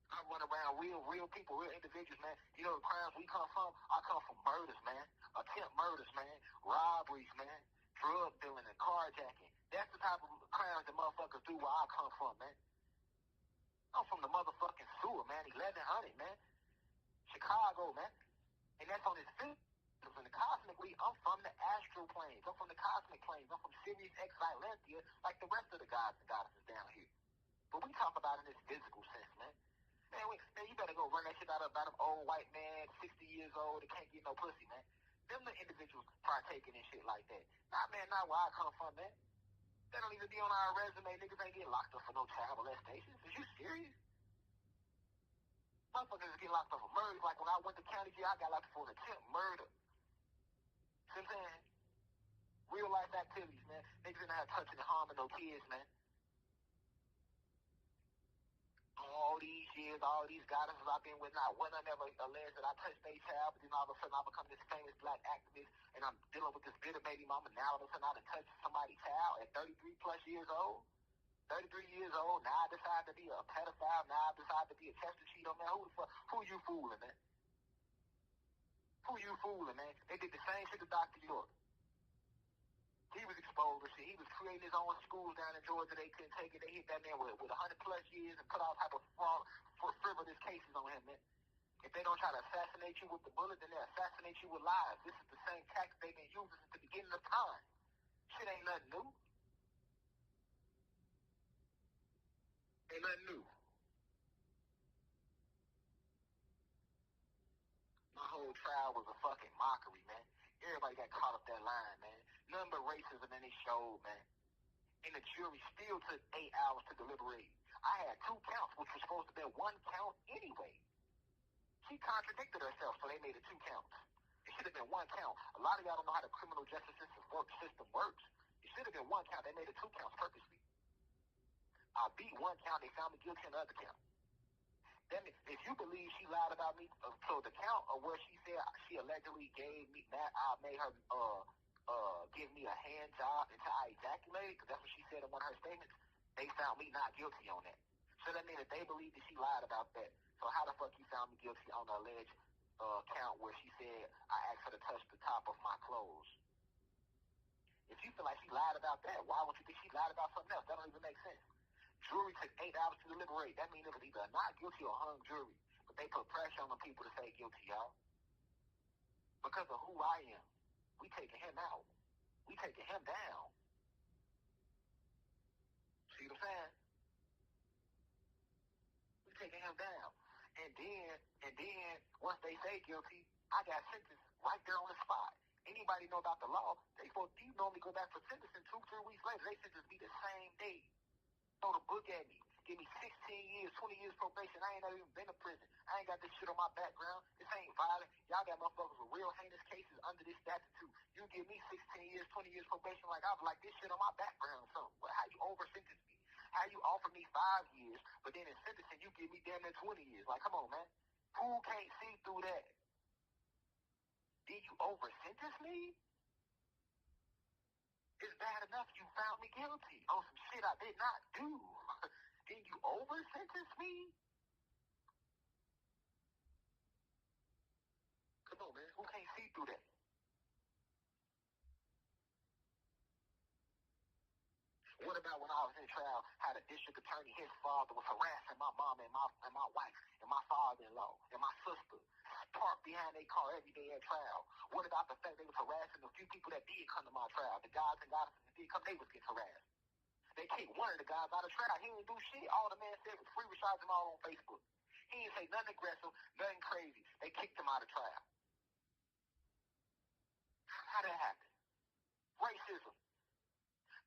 I run around real people, real individuals, man. You know the crimes we come from? I come from murders, man. Attempt murders, man. Robberies, man. Drug dealing and carjacking. That's the type of crimes that motherfuckers do where I come from, man. I'm from the motherfucking sewer, man. 1100, man. Chicago, man. And that's on his feet. In the cosmic league, I'm from the astral planes. I'm from the cosmic planes. I'm from Sirius X Silentia, like the rest of the gods and goddesses down here. But we talk about it in this physical sense, man. Man, you better go run that shit out of about them old white man, 60 years old, that can't get no pussy, man. Them the individuals partaking in shit like that. Not where I come from, man. That don't even be on our resume. Niggas ain't getting locked up for no child molestation. Is you serious? Motherfuckers is getting locked up for murder. Like when I went to county jail, I got locked up for an attempt murder. See what I'm saying? Real life activities, man. Niggas in there touching and harming no kids, man. All these years, all these goddesses I've been with, not one I never alleged that I touched a child, but then all of a sudden I become this famous black activist, and I'm dealing with this bitter baby mama. Now all of a sudden I done touched somebody's child at 33 plus years old. 33 years old, now I decide to be a pedophile, now I decide to be a tester cheater, man. Who you fooling, man? Who you fooling, man? They did the same shit to Dr. York. He was exposed to shit. He was creating his own schools down in Georgia. They couldn't take it. They hit that man with 100+ years and put all type of fraud, frivolous cases on him, man. If they don't try to assassinate you with the bullet, then they assassinate you with lies. This is the same tactic they've been using since the beginning of time. Shit ain't nothing new. Ain't nothing new. My whole trial was a fucking mockery, man. Everybody got caught up that line, man. Nothing but racism in this show, man. And the jury still took 8 hours to deliberate. I had 2 counts, which was supposed to be 1 count anyway. She contradicted herself, so they made it 2 counts. It should have been 1 count. A lot of y'all don't know how the criminal justice system works. It should have been 1 count. They made it 2 counts purposely. I beat 1 count. They found me guilty on the other count. Then, if you believe she lied about me, so the count of where she said she allegedly gave me that, I made her give me a hand job until I ejaculated, because that's what she said in one of her statements. They found me not guilty on that. So that means that they believe that she lied about that. So how the fuck you found me guilty on the alleged count where she said I asked her to touch the top of my clothes? If you feel like she lied about that, why would you think she lied about something else? That don't even make sense. Jury took 8 hours to deliberate. That means it was either not guilty or hung jury. But they put pressure on the people to say guilty, y'all. Because of who I am. We taking him out. We taking him down. See what I'm saying? We taking him down. And then, once they say guilty, I got sentenced right there on the spot. Anybody know about the law? You normally go back for sentencing 2-3 weeks later. They sentenced me the same day. Throw the book at me. Give me 16 years, 20 years probation. I ain't never even been to prison. I ain't got this shit on my background. This ain't violent. Y'all got motherfuckers with real heinous cases under this statute too. You give me 16 years, 20 years probation like I was like this shit on my background or something. How you over-sentence me? How you offer me 5 years, but then in sentencing you give me damn near 20 years? Like, come on, man. Who can't see through that? Did you over-sentence me? It's bad enough you found me guilty on some shit I did not do. Then you over-sentence me? Come on, man. Who can't see through that? What about when I was in trial, how the district attorney, his father, was harassing my mom and my wife and my father-in-law and my sister, parked behind their car every day at trial? What about the fact they was harassing the few people that did come to my trial? The guys and goddesses that did come, they was getting harassed. They kicked one of the guys out of trial. He didn't do shit. All the man said was free Rashad Jamal on Facebook. He didn't say nothing aggressive, nothing crazy. They kicked him out of trial. How that happen? Racism.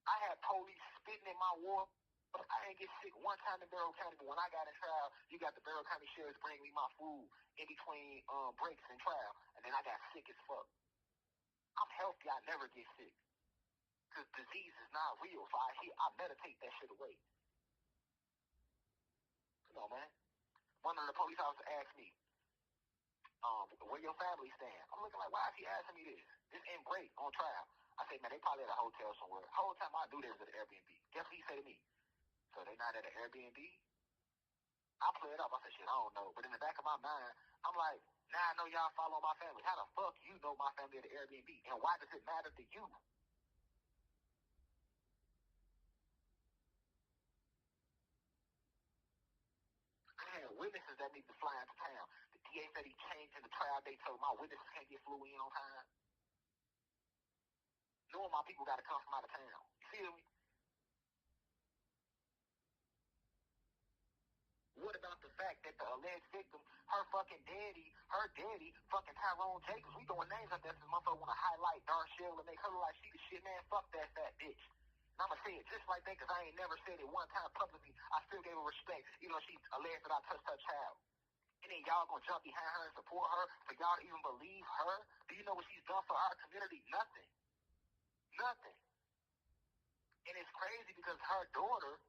I had police spitting in my water. I didn't get sick one time in Barrow County, but when I got in trial, you got the Barrow County sheriffs bring me my food in between breaks in trial, and then I got sick as fuck. I'm healthy. I never get sick. Because disease is not real, so I meditate that shit away. Come on, man. One of the police officers asked me, where your family stand? I'm looking like, why is he asking me this? This in break on trial. I said, man, they probably at a hotel somewhere. The whole time I do this at an Airbnb. Guess what he said to me? So they not at an Airbnb? I play it up. I said, shit, I don't know. But in the back of my mind, I'm like, now I know y'all follow my family. How the fuck you know my family at the Airbnb? And why does it matter to you? I had witnesses that need to fly into town. The DA said he changed in the trial date so my witnesses can't get flew in on time. Knowing my people got to come from out of town. You feel me? What about the fact that the alleged victim, her daddy, fucking Tyrone Jacobs, we throwing names out there because motherfucker want to highlight Darshell and make her look like she the shit, man. Fuck that fat bitch. And I'm going to say it just like that because I ain't never said it one time publicly. I still gave her respect, even though she alleged that I touched her child. And then y'all going to jump behind her and support her for y'all to even believe her? Do you know what she's done for our community? Nothing. Nothing. And it's crazy because her daughter,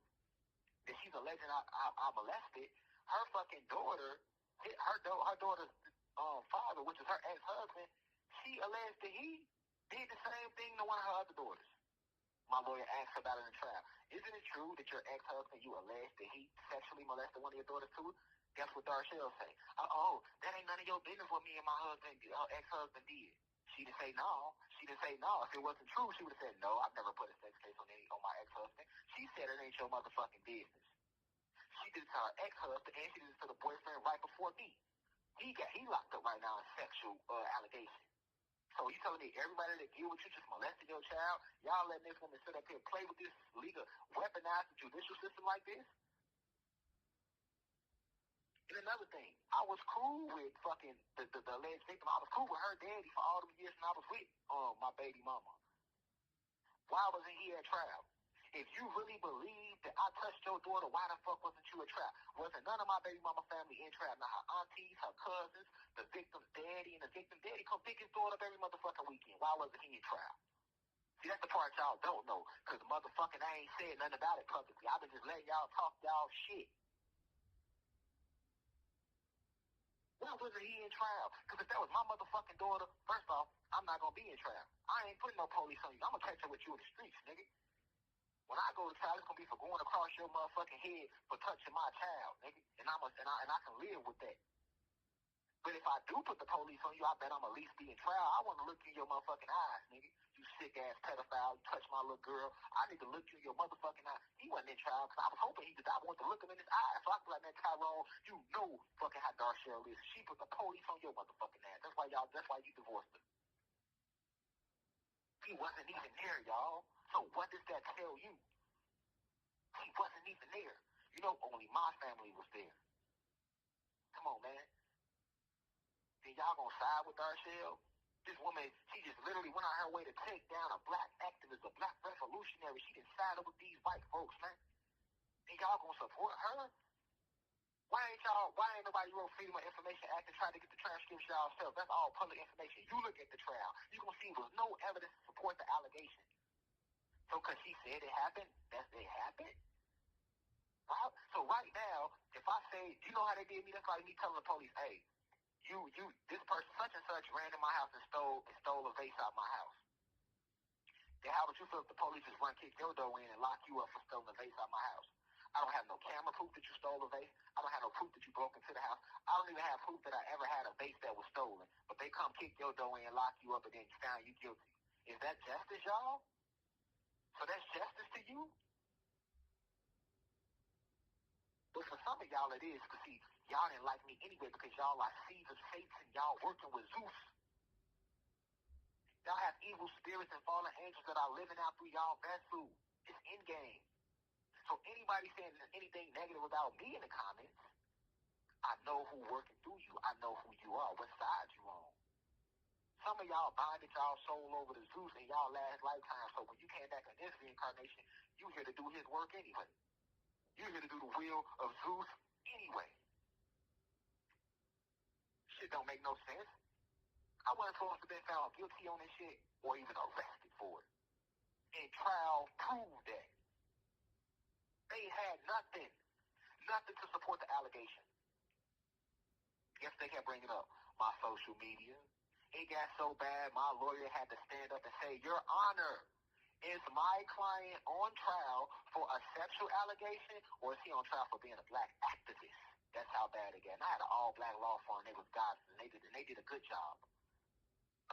that she's alleging I molested, her fucking daughter, her daughter's father, which is her ex-husband, she alleged that he did the same thing to one of her other daughters. My lawyer asked her about it in the trial. Isn't it true that your ex-husband, you alleged that he sexually molested one of your daughters too? Guess what Darshell say? Oh, that ain't none of your business what me and my ex-husband did. She didn't say no. She didn't say no. If it wasn't true, she would have said no. I've never put a sex case on my ex-husband. She said it ain't your motherfucking business. She did it to her ex-husband, and she did it to the boyfriend right before me. He locked up right now in sexual allegations. So you telling me everybody that deal with you just molested your child, y'all letting this woman sit up here and play with this legal, weaponize the judicial system like this? And another thing, I was cool with fucking the alleged victim. I was cool with her daddy for all the years when I was with my baby mama. Why wasn't he at trial? If you really believe that I touched your daughter, why the fuck wasn't you at trial? Wasn't none of my baby mama family in trial? Now her aunties, her cousins, the victim's daddy, and the victim daddy come pick his daughter up every motherfucking weekend. Why wasn't he in trial? See, that's the part y'all don't know, because motherfucking I ain't said nothing about it publicly. I've been just letting y'all talk y'all shit. Why wasn't he in trial? Because if that was my motherfucking daughter, first off, I'm not going to be in trial. I ain't putting no police on you. I'm going to catch up with you in the streets, nigga. When I go to trial, it's going to be for going across your motherfucking head for touching my child, nigga. And I can live with that. But if I do put the police on you, I bet I'm at least be in trial. I want to look in your motherfucking eyes, nigga. You sick-ass pedophile. You touch my little girl. I need to look you in your motherfucking eyes. He wasn't in trial because I was hoping he did. I wanted to look him in his eyes. So I was like, man, Tyrone, you know fucking how Darshell is. She put the police on your motherfucking ass. That's why you divorced her. He wasn't even there, y'all. So what does that tell you? He wasn't even there. You know, only my family was there. Come on, man. Then y'all gonna side with Darshell? This woman, she just literally went on her way to take down a black activist, a black revolutionary. She didn't side up with these white folks, man. And y'all gonna support her? Why ain't nobody wrote Freedom of Information Act and tried to get the transcripts y'all? That's all public information. You look at the trial. You gonna see there was no evidence to support the allegation. So cause she said it happened, that's it happened? Wow. So right now, if I say, you know how they did me? That's like me telling the police, hey, this person such and such ran in my house and stole a vase out my house. Then how would you feel if the police just kick your door in and lock you up for stealing a vase out my house? I don't have no camera proof that you stole a vase. I don't have no proof that you broke into the house. I don't even have proof that I ever had a vase that was stolen. But they come kick your door in and lock you up and then found you guilty. Is that justice, y'all? So that's justice to you? But for some of y'all it is, because see, y'all didn't like me anyway because y'all are seeds of Satan. Y'all working with Zeus. Y'all have evil spirits and fallen angels that are living out through y'all vessel. It's in-game. So anybody saying anything negative about me in the comments, I know who working through you. I know who you are, what side you on. Some of y'all binded y'all soul over to Zeus in y'all last lifetime. So when you came back in this reincarnation, you here to do his work anyway. You're here to do the will of Zeus anyway. Shit don't make no sense. I wasn't supposed to have been found guilty on this shit or even arrested for it. And trial proved that. They had nothing to support the allegation. Guess they kept bringing up my social media. It got so bad, my lawyer had to stand up and say, Your Honor, is my client on trial for a sexual allegation, or is he on trial for being a black activist? That's how bad it got. And I had an all-black law firm. They was gods, and they did a good job.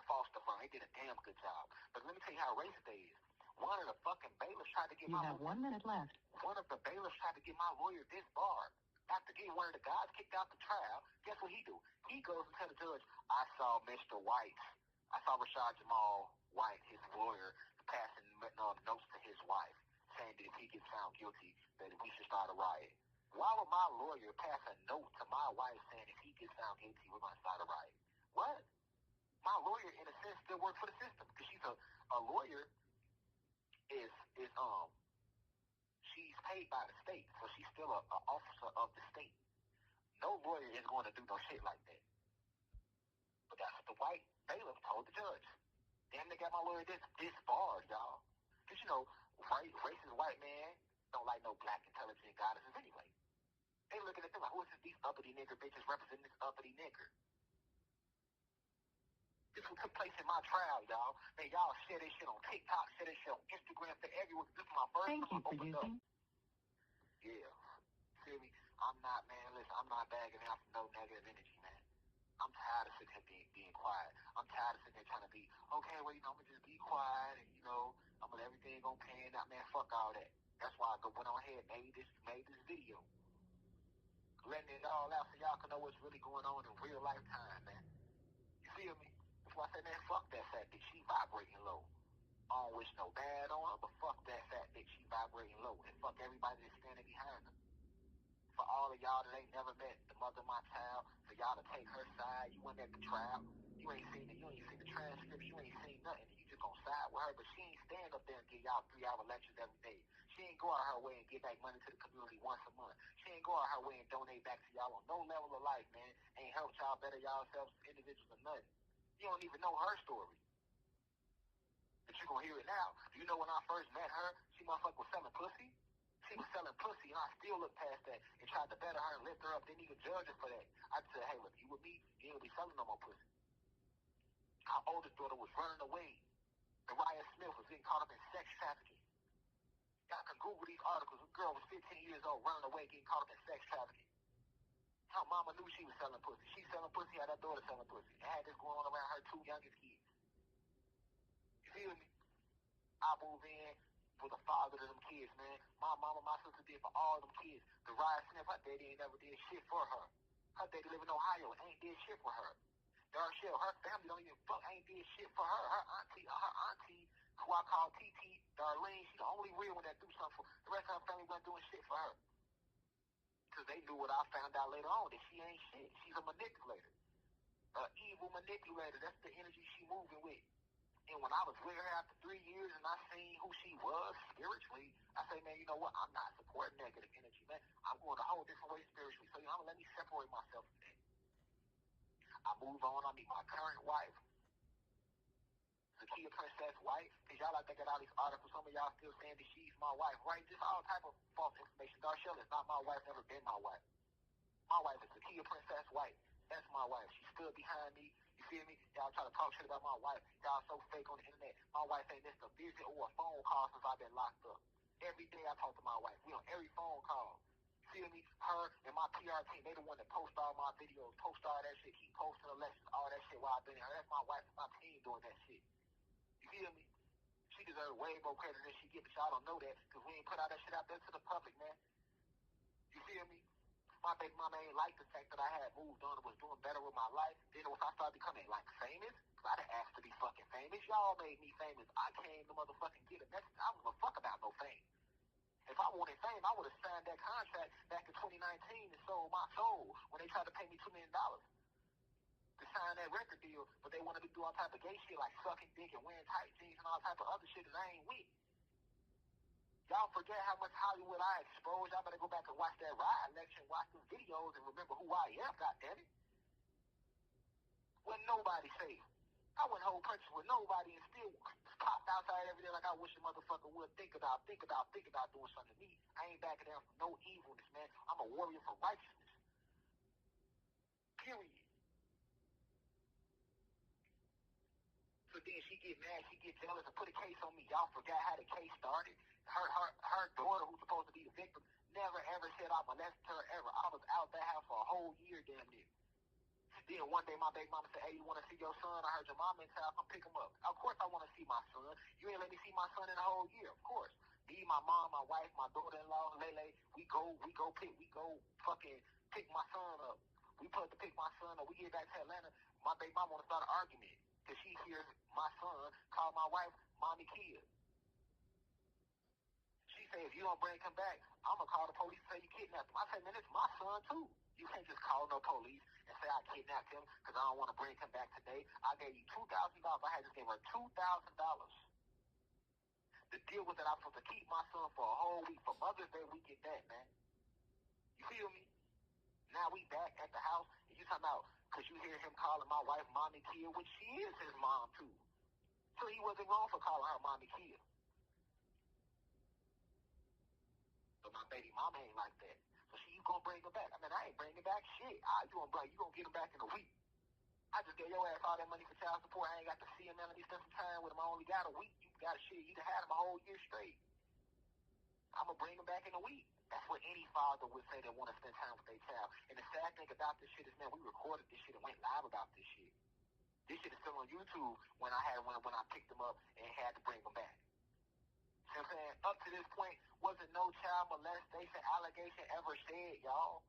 A foster firm, they did a damn good job. But let me tell you how racist they is. One of the fucking bailiffs tried to get You have 1 minute left. One of the bailiffs tried to get my lawyer disbarred. After getting one of the guys kicked out the trial, guess what he do? He goes and tell the judge, I saw Rashad Jamal White, his lawyer, passing notes to his wife, saying that if he gets found guilty, that we should start a riot. Why would my lawyer pass a note to my wife saying if he gets found guilty, we're going to start a riot? What? My lawyer, in a sense, still works for the system because she's a lawyer. She's paid by the state, so she's still an officer of the state. No lawyer is going to do no shit like that. But that's what the white bailiff told the judge. Damn, they got my lawyer disbarred, y'all. Because, racist white man don't like no black intelligent goddesses anyway. They looking at them like, who is these uppity nigger bitches representing this uppity nigger? This what took place in my trial, y'all. Man, y'all share this shit on TikTok, share this shit on Instagram, for everywhere. This is my first Thank time you for opened up. using. Yeah. Feel me? I'm not bagging out for no negative energy, man. I'm tired of sitting here being quiet. I'm tired of sitting here trying to be, okay, well, I'm going to just be quiet and, everything going to pan out. Man, fuck all that. That's why I went on ahead and made this video. Letting it all out so y'all can know what's really going on in real life time, man. You feel me? That's why I said, man, fuck that fat bitch. She vibrating low. I don't wish no bad on her, but fuck that fat bitch. She vibrating low. And fuck everybody that's standing behind her. For all of y'all that ain't never met the mother of my child, for y'all to take her side, you went at the trial. You ain't seen the transcripts. You ain't seen nothing. You just gonna side with her, but she ain't stand up there and give y'all 3-hour lectures every day. She ain't go out her way and give back money to the community once a month. She ain't go out her way and donate back to y'all on no level of life, man. Ain't helped y'all better yourselves as individuals or nothing. You don't even know her story. But you gonna hear it now. You know when I first met her, she motherfucker was selling pussy. She was selling pussy, and I still looked past that and tried to better her and lift her up. Didn't even judge her for that. I said, hey, look, you with me, you ain't gonna be selling no more pussy. Our oldest daughter was running away. Rashad Smith was getting caught up in sex trafficking. Y'all can Google these articles. A girl was 15 years old, running away, getting caught up in sex trafficking. Her mama knew she was selling pussy. She selling pussy, had her daughter selling pussy. And had this going on around her 2 youngest kids. You feel me? I moved in with a father to them kids, man. My mama, my sister did for all them kids. The Rashad Smith, her daddy ain't never did shit for her. Her daddy live in Ohio, ain't did shit for her. Darshell, her family don't even ain't did shit for her. Her auntie, who I call TT, Darlene, she the only real one that do something for. The rest of her family wasn't doing shit for her. Because they knew what I found out later on, that she ain't shit. She's a manipulator. An evil manipulator. That's the energy she moving with. And when I was with her after 3 years and I seen who she was spiritually, I say, man, you know what? I'm not supporting negative energy, man. I'm going a whole different way spiritually. So, let me separate myself from that. I move on. I meet my current wife, Zakia Princess White, because y'all like to get all these articles. Some of y'all still saying that she's my wife, right? Just all type of false information. Darshell is not my wife, never been my wife. My wife is Zakia Princess White. That's my wife. She stood behind me. You feel me? Y'all try to talk shit about my wife. Y'all so fake on the internet. My wife ain't missed a visit or a phone call since I've been locked up. Every day I talk to my wife. We on every phone call. Feel me? Her and my PR team, they the one that post all my videos, post all that shit, keep posting the lessons, all that shit while I've been here. That's my wife and my team doing that shit. You feel me? She deserves way more credit than she gets, but y'all don't know that because we ain't put all that shit out there to the public, man. You feel me? My baby mama ain't like the fact that I had moved on and was doing better with my life. Then once I started becoming famous, I didn't ask to be fucking famous. Y'all made me famous. I came to motherfucking get a message. I don't give a fuck about no fame. If I wanted fame, I would have signed that contract back in 2019 and sold my soul when they tried to pay me $2 million to sign that record deal. But they wanted me to do all type of gay shit like sucking dick and wearing tight jeans and all type of other shit that I ain't with. Y'all forget how much Hollywood I exposed. Y'all better go back and watch that ride lecture, watch the videos, and remember who I am, goddammit. Wasn't nobody safe. I went whole purchase with nobody and still popped outside every day like I wish a motherfucker would think about doing something to me. I ain't backing down from no evilness, man. I'm a warrior for righteousness. Period. So then she get mad, she get jealous and put a case on me. Y'all forgot how the case started. Her daughter, who's supposed to be the victim, never ever said I molested her ever. I was out that house for a whole year, damn near. Then one day my baby mama said, hey, you want to see your son? I heard your mama in town, come pick him up. Of course I want to see my son. You ain't let me see my son in a whole year, of course. Me, my mom, my wife, my daughter-in-law, Lele, we go fucking pick my son up. We put to pick my son up. We get back to Atlanta. My baby mama want to start an argument because she hears my son call my wife mommy kid. She say, if you don't bring him back, I'm going to call the police and say you kidnapped him. I say, man, it's my son too. You can't just call no police and say I kidnapped him because I don't want to bring him back today. I gave you $2,000. I had just gave her $2,000. The deal was that I was supposed to keep my son for a whole week. For Mother's Day, we get that, man. You feel me? Now we back at the house, and you talking about, because you hear him calling my wife mommy kid, which she is his mom, too. So he wasn't wrong for calling her mommy kid. But my baby mama ain't like that. So you gonna bring her back? I mean, I ain't bringing back shit. You gonna get him back in a week. I just gave your ass all that money for child support. I ain't got to see him, man. Let me spend some time with him. I only got a week. You got shit. You done had him a whole year straight. I'm gonna bring him back in a week. That's what any father would say that want to spend time with their child. And the sad thing about this shit is, man, we recorded this shit and went live about this shit. This shit is still on YouTube when I picked them up and had to bring them back. See what I'm saying? Up to this point, wasn't no child molestation allegation ever said, y'all.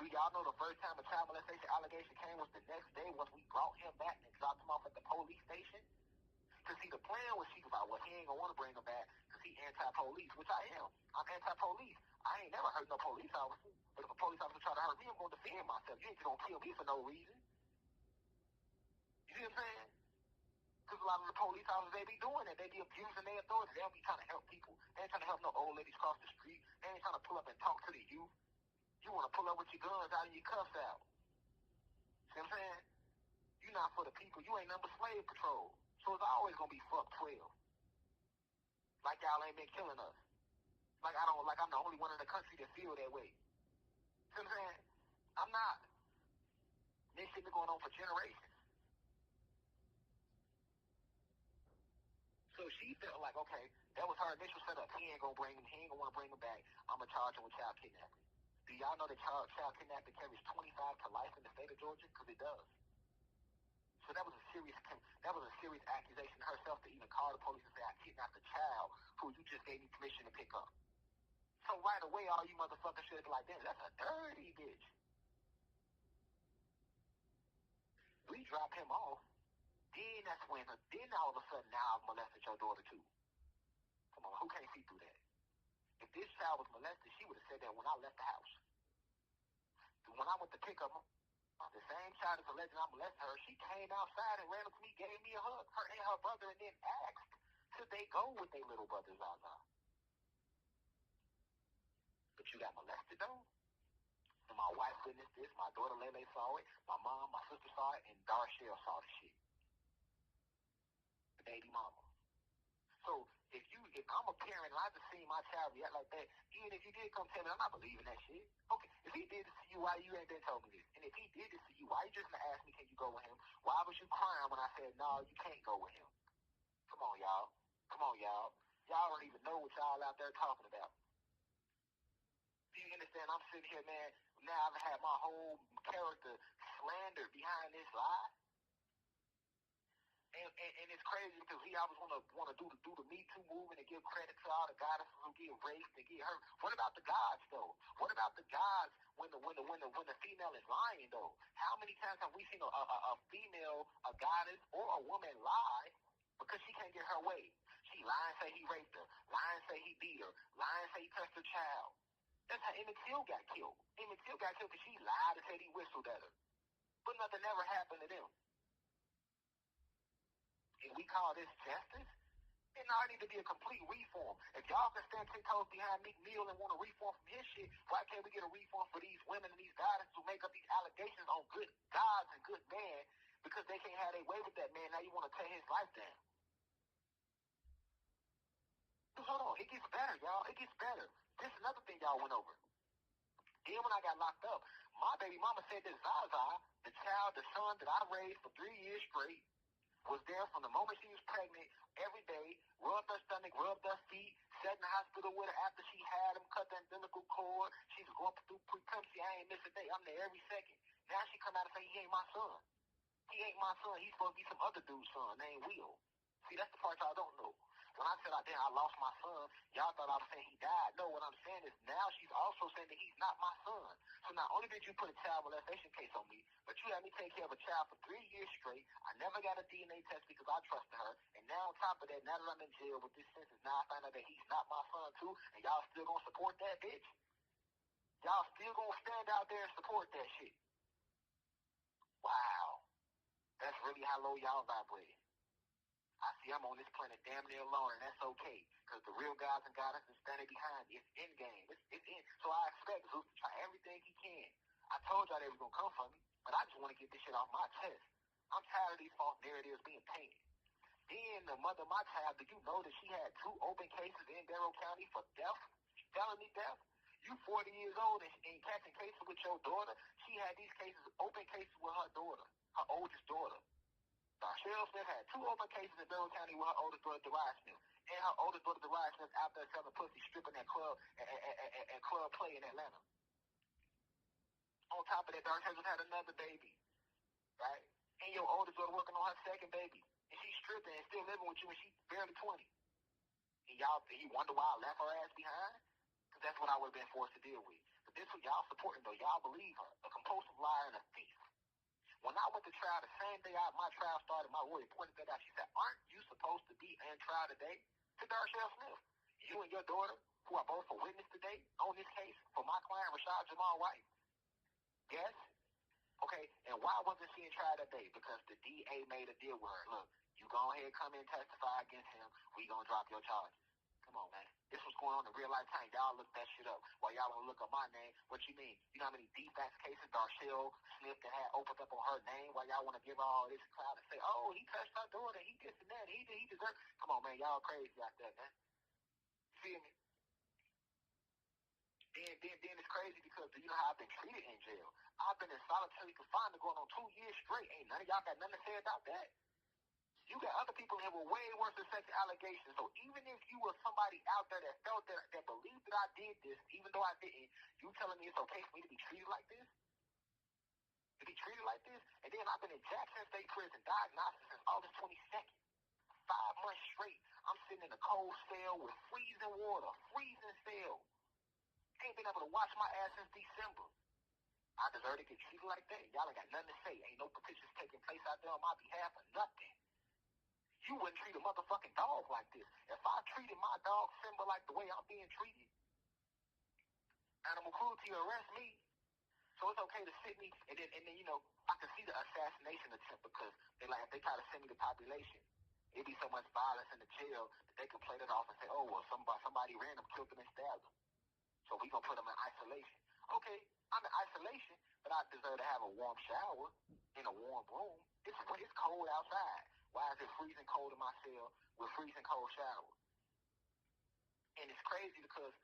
Do y'all know the first time a child molestation allegation came was the next day once we brought him back and dropped him off at the police station? Because, see, the plan was she was like, well, he ain't going to want to bring him back because he anti-police, which I am. I'm anti-police. I ain't never hurt no police officer. But if a police officer try to hurt me, I'm going to defend myself. You ain't just going to kill me for no reason. You see what I'm saying? Because a lot of the police officers, they be doing it. They be abusing their authority. They don't be trying to help people. They ain't trying to help no old ladies cross the street. They ain't trying to pull up and talk to the youth. You want to pull up with your guns out and your cuffs out. See what I'm saying? You not for the people. You ain't number slave patrol. So it's always going to be fuck 12. Like y'all ain't been killing us. Like I'm the only one in the country that feel that way. See what I'm saying? I'm not. This shit been going on for generations. So she felt like, okay, that was her initial setup. He ain't gonna bring him. He ain't gonna want to bring him back. I'm gonna charge him with child kidnapping. Do y'all know that child kidnapping carries 25 to life in the state of Georgia? Because it does. So that was a serious accusation herself to even call the police and say, I kidnapped a child who you just gave me permission to pick up. So right away, all you motherfuckers should be like, damn, that's a dirty bitch. We drop him off. Then that's when, then all of a sudden now I've molested your daughter too. Come on, who can't see through that? If this child was molested, she would have said that when I left the house. When I went to pick up the same child that's alleged I molested her, she came outside and ran up to me, gave me a hug, her and her brother, and then asked, should they go with their little brother Zaza? But you got molested though? And my wife witnessed this, my daughter Lele saw it, my mom, my sister saw it, and Darshell saw the shit. The baby mama. So if I'm a parent and I just seen my child react like that, even if you did come tell me, I'm not believing that shit. Okay, if he did this to you, why you ain't been told me this? And if he did this to you, why you just gonna ask me, can you go with him? Why was you crying when I said, no, you can't go with him? Come on, y'all. Come on, y'all. Y'all don't even know what y'all out there talking about. Do you understand? I'm sitting here, man, now I've had my whole character slandered behind this lie. And it's crazy because he always want to do the Me Too movement and give credit to all the goddesses who get raped and get hurt. What about the gods though? What about the gods when the female is lying though? How many times have we seen a female, a goddess or a woman lie because she can't get her way? She lying, say he raped her, lying, say he beat her, lying, say he touched her child. That's how Emmett Till got killed. Emmett Till got killed because she lied and said he whistled at her, but nothing ever happened to them. And we call this justice? It now need to be a complete reform. If y'all can stand 10 toes behind Meek Mill and want to reform from his shit, why can't we get a reform for these women and these goddesses who make up these allegations on good gods and good men because they can't have their way with that man? Now you want to tear his life down. Hold on. It gets better, y'all. It gets better. This is another thing y'all went over. Then when I got locked up, my baby mama said that Zaza, the son that I raised for 3 years straight, was there from the moment she was pregnant, every day, rubbed her stomach, rubbed her feet, sat in the hospital with her after she had him, cut the umbilical cord. She was going through preeclampsia. I ain't miss a day. I'm there every second. Now she come out and say he ain't my son. He ain't my son. He's supposed to be some other dude's son named Will. See, that's the part y'all don't know. When I said I lost my son, y'all thought I was saying he died. No, what I'm saying is now she's also saying that he's not my son. So not only did you put a child molestation case on me, but you had me take care of a child for 3 years straight. I never got a DNA test because I trusted her. And now on top of that, now that I'm in jail with this sentence, now I find out that he's not my son too, and y'all still gonna support that bitch? Y'all still gonna stand out there and support that shit? Wow. That's really how low y'all vibrate. I see I'm on this planet damn near alone, and that's okay, because the real gods and goddesses standing behind me. It's in game. It's in. So I expect Zeus to try everything he can. I told y'all they was going to come for me, but I just want to get this shit off my chest. I'm tired of these false narratives being painted. Then the mother of my child, did you know that she had 2 open cases in Barrow County for death, felony death? You 40 years old and catching cases with your daughter. She had these cases, open cases with her daughter, her oldest daughter. Rashad Smith had 2 open cases in Barrow County with her oldest daughter, Rashad Smith. And her oldest daughter, Rashad Smith, out there selling pussy, stripping at club play in Atlanta. On top of that, Darshell just had another baby, right? And your oldest daughter working on her second baby. And she's stripping and still living with you, and she's barely 20. And you wonder why I left her ass behind? Because that's what I would have been forced to deal with. But this what y'all supporting, though. Y'all believe her. A compulsive liar and a thief. When I went to trial, the same day my trial started, my lawyer pointed that out. She said, aren't you supposed to be in trial today? To Rashad Smith. You and your daughter, who are both a witness today on this case for my client, Rashad Jamal wife. Yes? Okay, and why wasn't she in trial that day? Because the DA made a deal with her. Look, you go ahead, come in, testify against him. We gonna drop your charges. Come on, man. This was going on in real life time. Y'all look that shit up. While y'all wanna look up my name, what you mean? You know how many defense cases Darshell Smith that had opened up on her name? While y'all wanna give all this clout and say, oh, he touched her daughter, he this and that, he deserved. Come on, man, y'all crazy out there, man. Feel me? Then it's crazy because you know how I've been treated in jail. I've been in solitary confinement going on 2 years straight. Ain't none of y'all got nothing to say about that. You got other people here with way worse than sex allegations. So even if you were somebody out there that felt that believed that I did this, even though I didn't, you telling me it's okay for me to be treated like this? To be treated like this? And then I've been in Jackson State Prison, diagnosis since August 22nd. 5 months straight. I'm sitting in a cold cell with freezing water, freezing cell. Ain't been able to wash my ass since December. I deserve to get treated like that. Y'all ain't got nothing to say. Ain't no petitions taking place out there on my behalf or nothing. You wouldn't treat a motherfucking dog like this. If I treated my dog Simba like the way I'm being treated, animal cruelty arrest me. So it's okay to sit me, and then you know, I can see the assassination attempt because if they try to send me to population, it'd be so much violence in the jail that they can play that off and say, oh, well, somebody random killed them and stabbed them. So we gonna put them in isolation. Okay, I'm in isolation, but I deserve to have a warm shower in a warm room. It's cold outside. Why is it freezing cold in my cell with freezing cold shower? And it's crazy because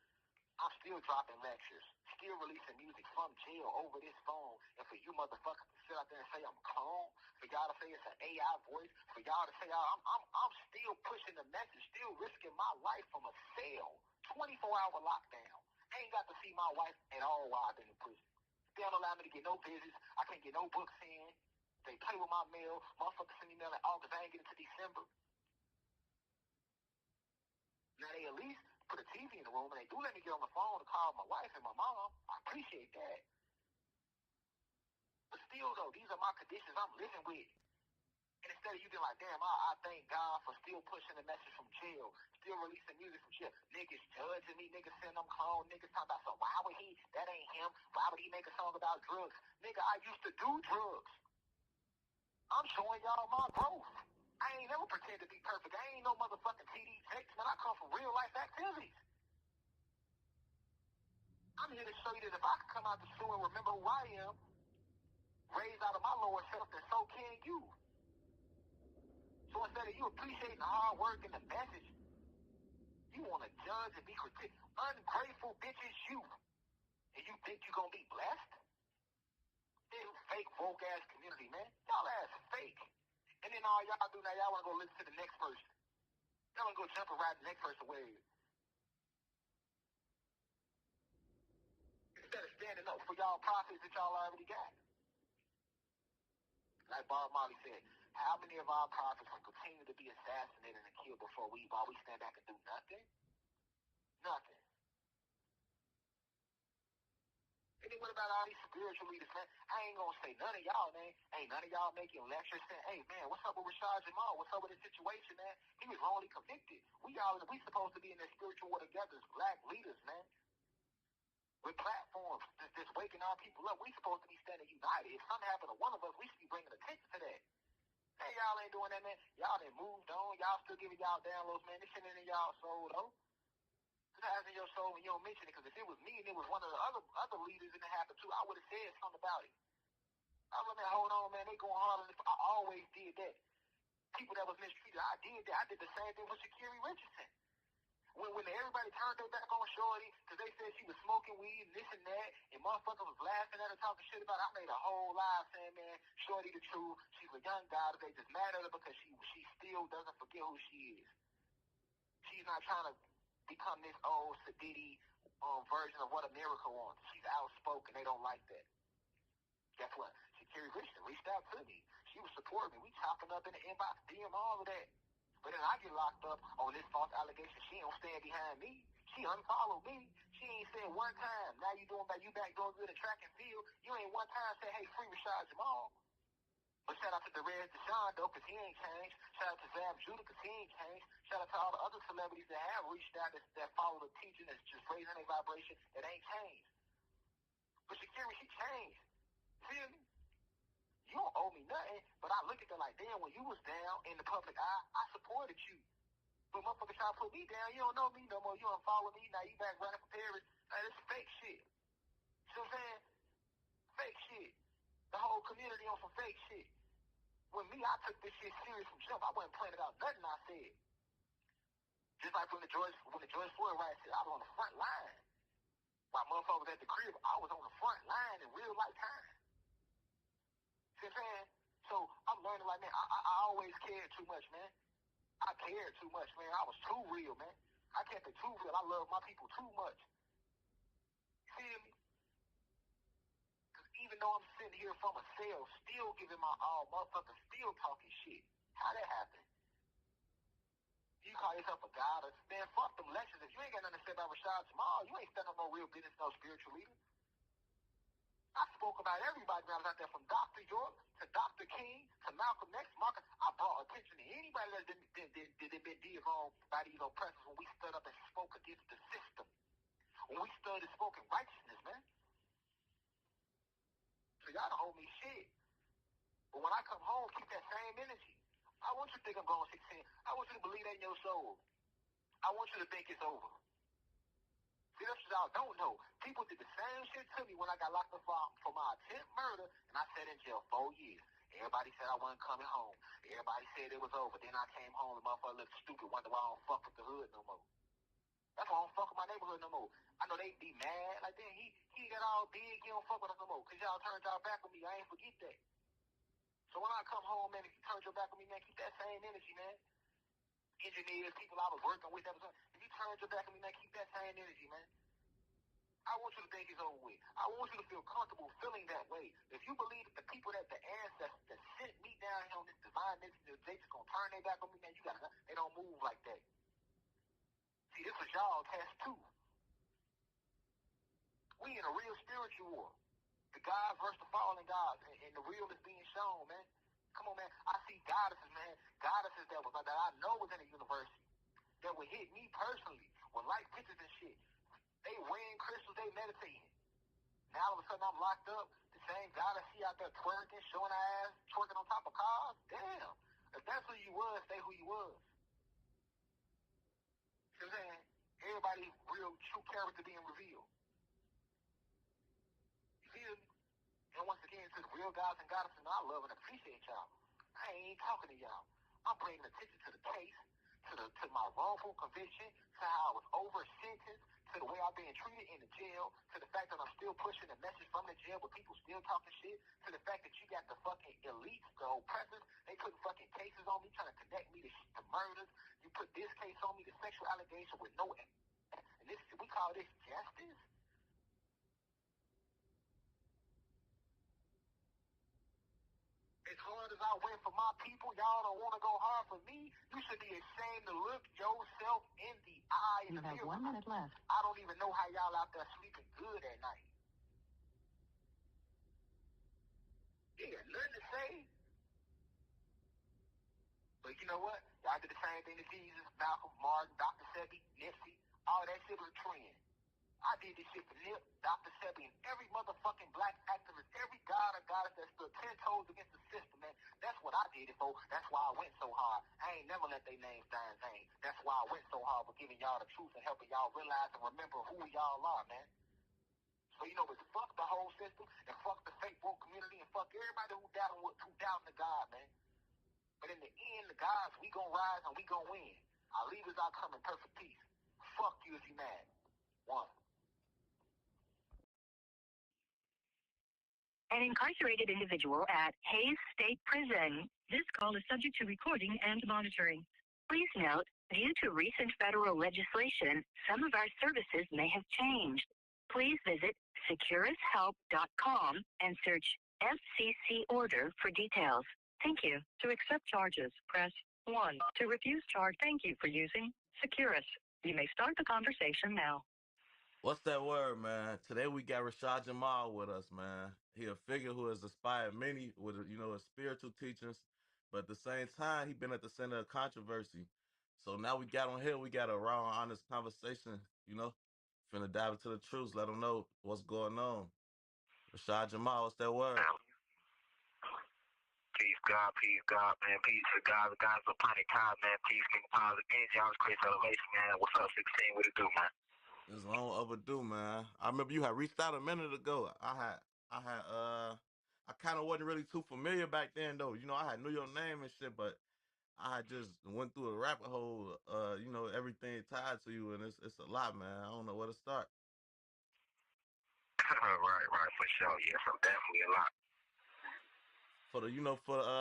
I'm still dropping lectures, still releasing music from jail over this phone. And for you motherfuckers to sit out there and say I'm clone, for y'all to say it's an AI voice, for y'all to say I'm still pushing the message, still risking my life from a cell, 24-hour lockdown. I ain't got to see my wife at all while I've been in prison. They don't allow me to get no visits. I can't get no books in. They play with my mail. Motherfuckers send me mail in August. I ain't getting to December. Now they at least put a TV in the room, and they do let me get on the phone to call my wife and my mom. I appreciate that. But still, though, these are my conditions I'm living with. And instead of you being like, damn, I thank God for still pushing the message from jail, still releasing music from jail. Niggas judging me, niggas saying I'm clone, niggas talking about, so why would he, that ain't him, why would he make a song about drugs? Nigga, I used to do drugs. I'm showing y'all my growth. I ain't never pretend to be perfect. I ain't no motherfucking TD Jakes, man. I come from real life activities. I'm here to show you that if I can come out the sewer and remember who I am, raised out of my lower self, then so can you. So instead of you appreciating the hard work and the message, you want to judge and be critical. Ungrateful bitch is you. And you think you going to be blessed? This fake, woke-ass community, man. Y'all ass fake. And then all y'all do now, y'all want to go listen to the next person. Y'all want to go jump and ride the next person wave. Instead of standing up for y'all profits that y'all already got. Like Bob Marley said, how many of our prophets will continue to be assassinated and killed while we stand back and do nothing? Nothing. And then what about all these spiritual leaders, man? I ain't gonna say none of y'all, man. Ain't none of y'all making lectures saying, hey, man, what's up with Rashad Jamal? What's up with this situation, man? He was wrongly convicted. We supposed to be in this spiritual war together as black leaders, man. With platforms, just waking our people up. We supposed to be standing united. If something happened to one of us, we should be bringing attention to that. Hey, y'all ain't doing that, man. Y'all done moved on. Y'all still giving y'all downloads, man. This shit ain't in y'all soul, though. It's in your soul when you don't mention it, because if it was me and it was one of the other leaders and it happened too, I would have said something about it. I was like, man, hold on, man. They going hard on this. I always did that. People that was mistreated, I did that. I did the same thing with Sha'Carri Richardson. When everybody turned their back on Shorty because they said she was smoking weed and this and that, and motherfuckers was laughing at her, talking shit about it, I made a whole live saying, man, Shorty the truth. She's a young goddess. They just mad at her because she still doesn't forget who she is. She she's not trying to become this old Sadidi version of what America wants. She's outspoken. They don't like that. Guess what? Security Christian reached out to me. She was supporting me. We chopping up in the inbox, DM, all of that. But then I get locked up on this false allegation. She don't stand behind me. She unfollowed me. She ain't said one time, now you back doing good at track and field. You ain't one time said, hey, free Rashad Jamal. But shout out to Derez Deshaun, though, because he ain't changed. Shout out to Zab Judah, because he ain't changed. Shout out to all the other celebrities that have reached out that follow the teaching that's just raising their vibration that ain't changed. But Shakira, she changed. Feel me? You don't owe me nothing, but I look at it like, damn, when you was down in the public eye, I supported you. But motherfuckers try to put me down, you don't know me no more. You don't follow me, now you back running for Paris. Like, this fake shit. See what I'm saying? Fake shit. The whole community on some fake shit. When me, I took this shit serious from jump. I wasn't playing about nothing I said. Just like when the George Floyd riot said, I was on the front line. While motherfuckers at the crib, I was on the front line in real life time. See what I'm saying? So I'm learning like, man, I always cared too much, man. I cared too much, man. I was too real, man. I kept it too real. I love my people too much. You feel me? Because even though I'm sitting here from a cell, still giving my all, motherfuckers still talking shit. How that happen? You call yourself a god, or, man, fuck them lectures. If you ain't got nothing to say about Rashad Jamal, you ain't standing on no real business, no spiritual leader. I spoke about everybody when I was out there, from Dr. York to Dr. King to Malcolm X, Marcus. I brought attention to anybody that's been did wrong by these oppressors when we stood up and spoke against the system. When we stood and spoke in righteousness, man. So y'all don't owe me shit. But when I come home, keep that same energy. I want you to think I'm going 16. I want you to believe that in your soul. I want you to think it's over. See, that's what y'all don't know. People did the same shit to me when I got locked up for my attempt murder, and I sat in jail 4 years. Everybody said I wasn't coming home. Everybody said it was over. Then I came home, and motherfucker looked stupid, wonder why I don't fuck with the hood no more. That's why I don't fuck with my neighborhood no more. I know they be mad. Like, damn, he got all big, he don't fuck with us no more. Because y'all turned y'all back on me. I ain't forget that. So when I come home, man, if you turn your back on me, man, keep that same energy, man. Engineers, people I was working with, if you turn your back on me, man, keep that same energy, man. I want you to think it's over with. I want you to feel comfortable feeling that way. If you believe that the people that the ancestors that sent me down here on this divine mission, they just gonna turn their back on me, man, they don't move like that. See, this was y'all test too. We in a real spiritual war. The gods versus the fallen gods, and the real is being shown, man. Come on, man. I see goddesses, man. Goddesses that I know was in the university that would hit me personally with like pictures and shit. They wearing crystals, they meditating. Now all of a sudden I'm locked up. The same goddess she out there twerking, showing her ass, twerking on top of cars. Damn. If that's who you was, stay who you was. You know what I'm saying? Everybody's real true character being revealed. You feel me? And once again, to the real gods and goddesses, I love and appreciate y'all. I ain't talking to y'all. I'm bringing attention to the case, to my wrongful conviction, to how I was over sentenced, to the way I've been treated in the jail, to the fact that I'm still pushing the message from the jail, but people still talking shit, to the fact that you got the fucking elites, the oppressors, they putting fucking cases on me, trying to connect me to murders. You put this case on me, the sexual allegation with no, and this, we call this justice. As hard as I went for my people, y'all don't want to go hard for me. You should be ashamed to look yourself in the eye. You have 1 minute left. I don't even know how y'all out there sleeping good at night. You got nothing to say. But you know what? Y'all did the same thing to Jesus, Malcolm, Martin, Dr. Sebi, Nipsey. All that shit was a trend. I did this shit for Nip, Dr. Sebi, and every motherfucking black activist, every god or goddess that stood 10 toes against the system, man. That's what I did it for. That's why I went so hard. I ain't never let their names die in vain. That's why I went so hard for giving y'all the truth and helping y'all realize and remember who y'all are, man. So, you know, it's fuck the whole system and fuck the fake woke community and fuck everybody who doubting the God, man. But in the end, the gods, we gonna rise and we gonna win. Our leaders are coming in perfect peace. Fuck you if you mad. One. An incarcerated individual at Hayes State Prison. This call is subject to recording and monitoring. Please note, Due to recent federal legislation, some of our services may have changed. Please visit securoushelp.com and search FCC order for details. Thank you. To accept charges, press 1. To refuse charge, thank you for using Securus. You may start the conversation now. What's that word, man? Today we got Rashad Jamal with us, man. He a figure who has inspired many with, his spiritual teachings, but at the same time, he been at the center of controversy. So now we got on here, we got a raw, honest conversation, finna dive into the truth, let them know what's going on. Rashad Jamal, what's that word? Peace, God, man. Peace to God, the guys upon a time, man. Peace, King Positive Energy. I was Chris Elevation, man. What's up, 16? What it do, man? It's long overdue, man. I remember you had reached out a minute ago. I kind of wasn't really too familiar back then, though. I had knew your name and shit, but I just went through a rabbit hole, everything tied to you, and it's a lot, man. I don't know where to start. right, for sure. Yeah, so definitely a lot. For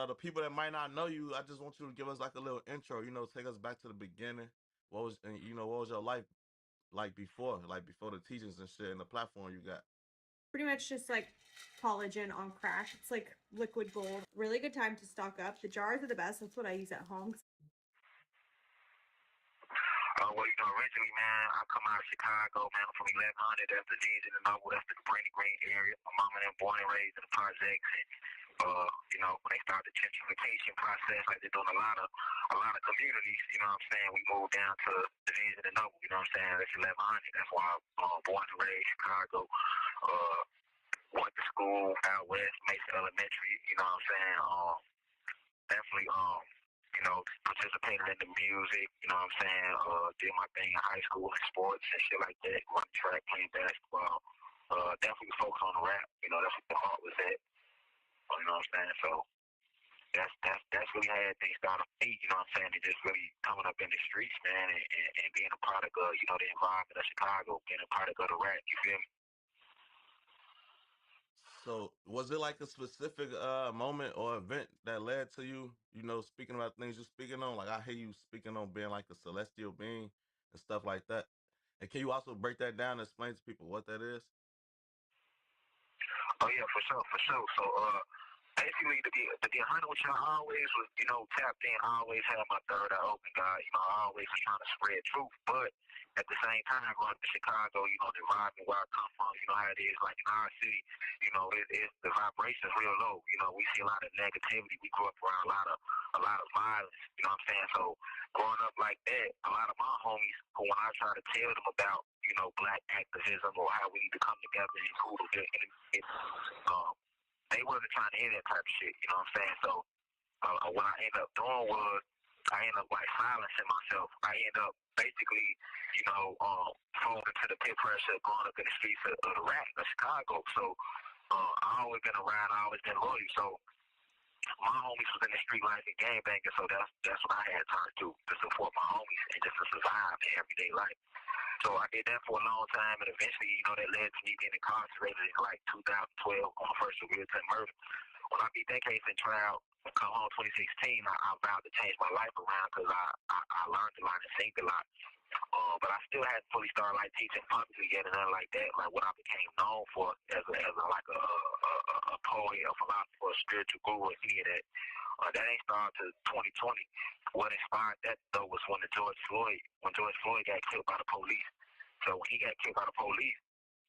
the people that might not know you, I just want you to give us like a little intro. Take us back to the beginning. What was your life like before the teachings and shit and the platform you got? Pretty much just like collagen on crack. It's like liquid gold. Really good time to stock up. The jars are the best. That's what I use at home. Originally, man, I come out of Chicago, man. I'm from 1100. That's the D's in the Noble. That's the Brainy Green area. My mama and born and raised in the projects. And, when they started the gentrification process, like they're doing a lot of communities, you know what I'm saying? We moved down to the D's in the Noble, you know what I'm saying? That's 1100. That's why I'm born and raised Chicago. Went to school out west, Mason Elementary, you know what I'm saying? Definitely, participated in the music, you know what I'm saying? Did my thing in high school in sports and shit like that, running track, playing basketball. Definitely focus on the rap, that's what the heart was at. You know what I'm saying? So that's really how things started for me, you know what I'm saying? And just really coming up in the streets, man, and being a product of, the environment of Chicago, being a product of the rap, you feel me? So was it like a specific moment or event that led to you, speaking about things you're speaking on? Like I hear you speaking on being like a celestial being and stuff like that. And can you also break that down and explain to people what that is? Oh yeah, for sure. So basically to be 100 with y'all, I always was, tapped in. I always had my third eye open, God. I always was trying to spread truth, but at the same time, growing up in Chicago, the environment where I come from, you know how it is. Like in our city, the vibration's real low. We see a lot of negativity. We grew up around a lot of violence. You know what I'm saying? So growing up like that, a lot of my homies, who when I try to tell them about, black activism or how we need to come together and who the good enemy is, they wasn't trying to hear that type of shit. You know what I'm saying? So what I ended up doing was I ended up like silencing myself. I ended up basically, folding to the peer pressure, going up in the streets of the rap of Chicago. So I always been around, I always been loyal. So my homies was in the street life and gangbanging, so that's what I had time to support my homies and just to survive in everyday life. So I did that for a long time, and eventually, that led to me being incarcerated in like 2012 on the first degree attempt murder. When I beat that case in trial, come home 2016, I vowed to change my life around because I learned a lot and seen a lot. But I still hadn't fully started like teaching publicly yet and nothing like that. Like what I became known for as a poet, a philosopher, a spiritual guru, and any of that. That ain't started to 2020. What inspired that though was when George Floyd got killed by the police. So when he got killed by the police,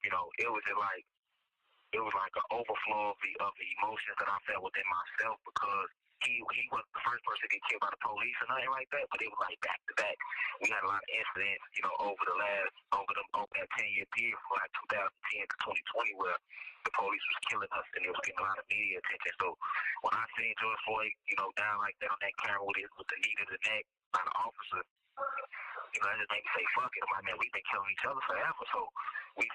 it was just like an overflow of the emotions that I felt within myself because he wasn't the first person to get killed by the police or nothing like that, but it was like back to back. We had a lot of incidents, over that 10-year period from like 2010 to 2020 where the police was killing us and it was getting a lot of media attention. So when I seen George Floyd, down like that on that camera with the knee to the neck by the officer, that just made me say, fuck it. I'm like, man, we've been killing each other forever. So we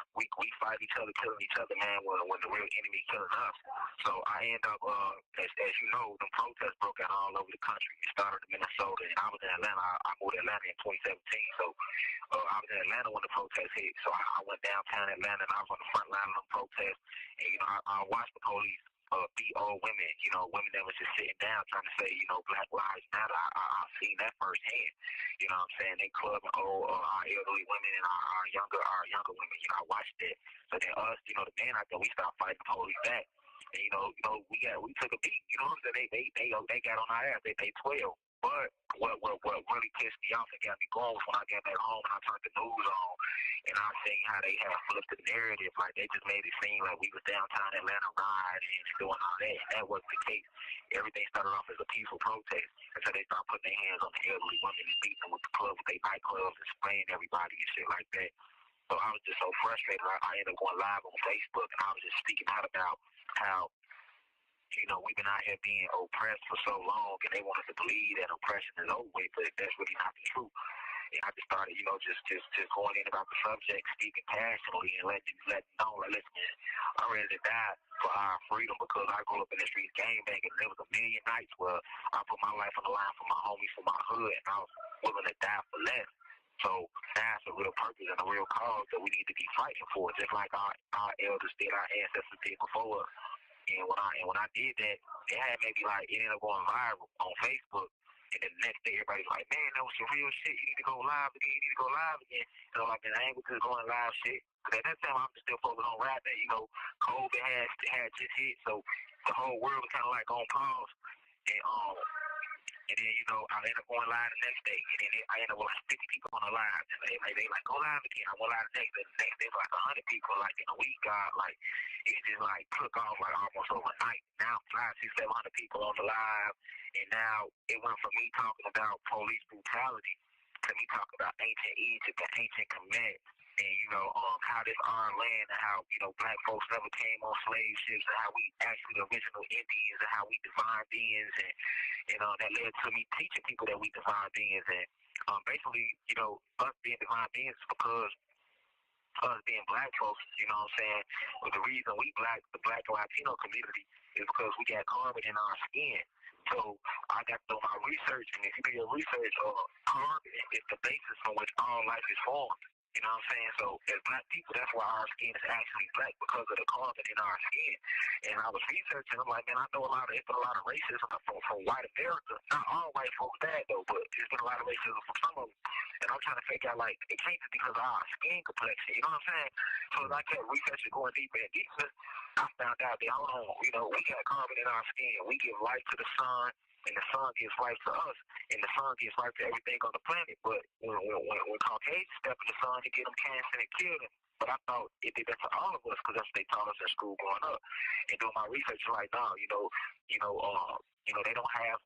fight each other, killing each other, man, when the real enemy killing us. So I end up, as you know, the protests broke out all over the country. It started in Minnesota, and I was in Atlanta. I moved to Atlanta in 2017. So I was in Atlanta when the protests hit. So I went downtown Atlanta, and I was on the front line of the protests. And, I watched the police beat old women, women that was just sitting down trying to say, Black Lives Matter. I've seen that firsthand. You know what I'm saying? They clubbing our elderly women and our younger women. I watched it. So then us, the men out there, we stopped fighting the police back. And we took a beat. You know what I'm saying? They got on our ass. They 12. But what really pissed me off and got me going was when I got back home and I turned the news on and I seen how they had flipped the narrative. Like they just made it seem like we was downtown Atlanta rioting and doing all that. And that wasn't the case. Everything started off as a peaceful protest until they started putting their hands on the elderly women and beating them with the club, with their nightclubs and spraying everybody and shit like that. So I was just so frustrated. I ended up going live on Facebook and I was just speaking out about how we've been out here being oppressed for so long, and they want us to believe that oppression is over with, but that's really not the truth. And I just started, just going in about the subject, speaking passionately, and letting know, like, listen, man, I'm ready to die for our freedom because I grew up in the streets gang banging, and there was a million nights where I put my life on the line for my homies, for my hood, and I was willing to die for less. So that's a real purpose and a real cause that we need to be fighting for, just like our elders did, our ancestors did before us. And when I did that, it had maybe it ended up going viral on Facebook. And then the next day, everybody's like, man, that was some real shit. You need to go live again. You need to go live again. So I'm like, man, I ain't with this going live shit. But at that time, I'm still focused on rapping. COVID had just hit, so the whole world was kind of like on pause. And then, I ended up going live the next day. And then I ended up with 50 people on the live. And they like, go live again. I went live the next day. The next day was 100 people. In a week, it just took off almost overnight. Now 500, 600, 700 people on the live. And now it went from me talking about police brutality to me talking about ancient Egypt and ancient Kemet. And, how this our land and how, black folks never came on slave ships and how we actually the original Indians and how we divine beings and that led to me teaching people that we divine beings and basically, us being divine beings is because us being black folks, well, the reason we black, the black and Latino community is because we got carbon in our skin. So I got to do my research, and if you do your research, carbon is the basis on which all life is formed. You know what I'm saying? So as black people, that's why our skin is actually black, because of the carbon in our skin. And I was researching, I'm like, man, I know it's been a lot of racism from white America. Not all white folks bad though, but there's been a lot of racism from some of them. And I'm trying to figure out, it can't just because of our skin complexion. You know what I'm saying? So as I kept researching, going deeper and deeper, I found out that, hold on, we got carbon in our skin. We give light to the sun, and the sun gives life to us, and the sun gives life to everything on the planet. But when Caucasians step in the sun, it get them cancer and it kill them. But I thought it did that to all of us because that's what they taught us in school growing up. And doing my research, like, no, they don't have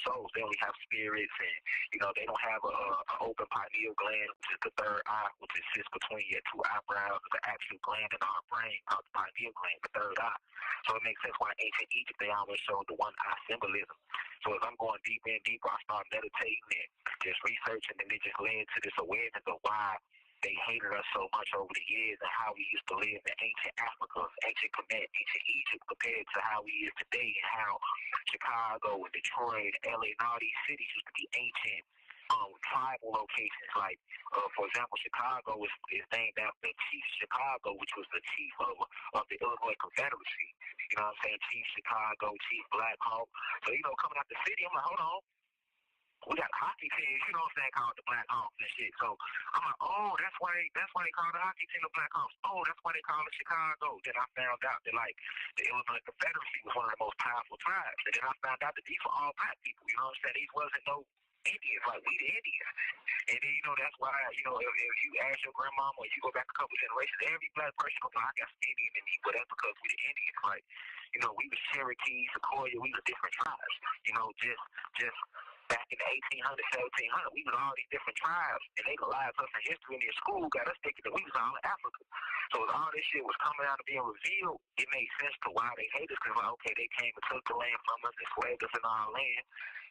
souls. They only have spirits, and they don't have an open pineal gland, which is the third eye, which sits between your two eyebrows. The actual gland in our brain called the pineal gland, the third eye. So it makes sense why in ancient Egypt they always showed the one eye symbolism. So as I'm going deeper and deeper, I start meditating and just researching, and it just led to this awareness of why they hated us so much over the years and how we used to live in ancient Africa, ancient Kemet, ancient Egypt compared to how we is today, and how Chicago and Detroit, LA, and all these cities used to be ancient tribal locations. Like, for example, Chicago is named after Chief Chicago, which was the chief of the Illinois Confederacy. You know what I'm saying? Chief Chicago, Chief Black Hawk. So, coming out the city, I'm like, hold on. We got hockey teams, you know what I'm saying, called the Black Hawks and shit. So I'm like, oh, that's why they call the hockey team the Black Hawks. Oh, that's why they call it Chicago. Then I found out that the Illinois Confederacy was one of the most powerful tribes. And then I found out that these were all black people. You know what I'm saying? These wasn't no Indians, like we the Indians. And then that's why if you ask your grandmama or you go back a couple generations, every black person goes, I got some Indian in me, but that's because we the Indians. Like, we was Cherokee, Sequoia, we were different tribes. Just back in the 1800s, 1700s, we was all these different tribes, and they lied us in history in their school, got us thinking that we was all in Africa. So as all this shit was coming out and being revealed, it made sense to why they hate us, because okay, they came and took the land from us, enslaved us in our land,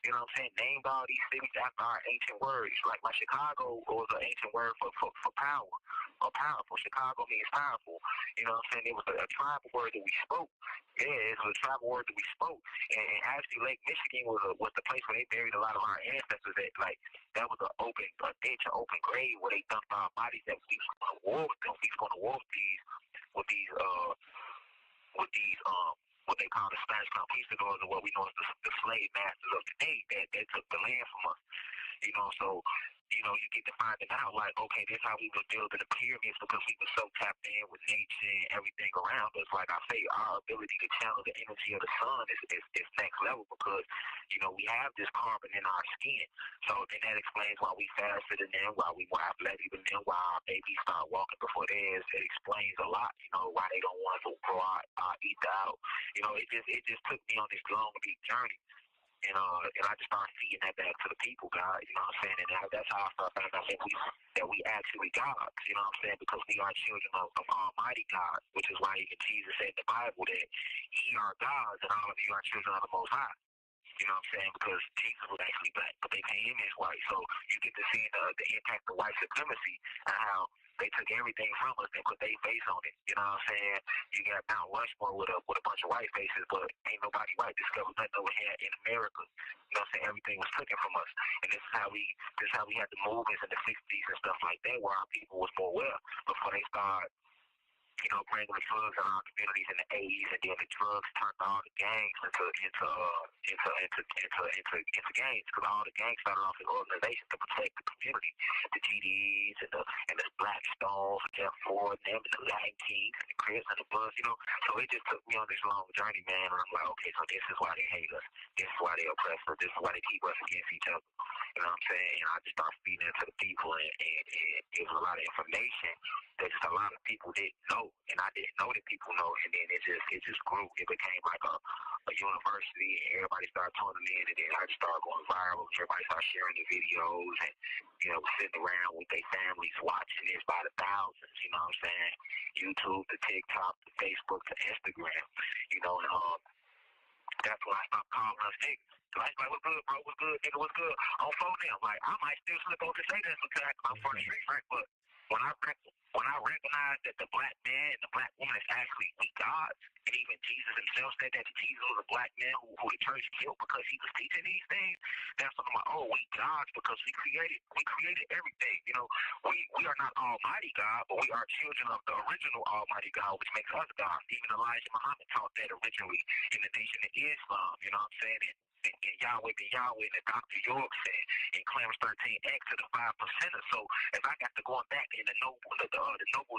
you know what I'm saying, named all these cities after our ancient words. Like my Chicago was an ancient word for power, or powerful. Chicago means powerful. You know what I'm saying? It was a tribal word that we spoke. Yeah, it was a tribal word that we spoke. And actually, Lake Michigan was the place where they buried a lot of our ancestors at. Like, that was an ditch, an open grave where they dumped our bodies that we was going to war with them. We was going to war with these called the Spanish conquistadors, or what we know as the slave masters of today, that took the land from us. So, you get to finding out, like, okay, this is how we were building the pyramids because we were so tapped in with nature and everything around us. Like I say, our ability to channel the energy of the sun is next level because, we have this carbon in our skin. So then that explains why we faster than them, why we more athletic than them, why our babies start walking before theirs. It explains a lot, why they don't want to grow our ether out. It just took me on this long, deep journey. And I just started feeding that back to the people, God. You know what I'm saying? And that's how I started finding out that we actually gods. You know what I'm saying? Because we are children of Almighty God, which is why even Jesus said in the Bible that ye are gods and all of you are children of the Most High. You know what I'm saying? Because Jesus was actually black, but they paint him as white. So you get to see the impact of white supremacy and how they took everything from us and put their face on it. You know what I'm saying? You got Mount Rushmore with a bunch of white faces, but ain't nobody white discovered nothing over here in America. You know what I'm saying? Everything was taken from us. And this is how we had the movements in the 60s and stuff like that where our people was more well before they started bringing the drugs in our communities in the 80s, and then the drugs turned all the gangs into gangs, because all the gangs started off as organizations to protect the community, the GDs and the Blackstones, Jeff Ford, and them, and the Latin Kings, and the Crips, and the Bloods, So it just took me on this long journey, man, and I'm like, okay, so this is why they hate us, this is why they oppress us, this is why they keep us against each other. You know what I'm saying? And I just started feeding it to the people, and it was a lot of information that just a lot of people didn't know, and I didn't know that people know, and then it just grew. It became like a university, and everybody started tuning in, and then I just started going viral, and everybody started sharing the videos, and sitting around with their families watching this by the thousands. You know what I'm saying? YouTube to TikTok to Facebook to Instagram. And that's when I stopped calling us niggas. Like, what's good, bro? What's good, nigga? What's good? On phone them. Like, I might still slip over to say that sometimes. I'm from the streets, right? But when I recognize that the black man and the black woman is actually we gods, and even Jesus himself said that Jesus was a black man who the church killed because he was teaching these things, that's when I'm like, oh, we gods because we created everything. We are not Almighty God, but we are children of the original Almighty God, which makes us gods. Even Elijah Muhammad taught that originally in the Nation of Islam. You know what I'm saying? And Yahweh be Yahweh, and Dr. York said in Clarence 13X to the 5%. So if I got to going back in the noble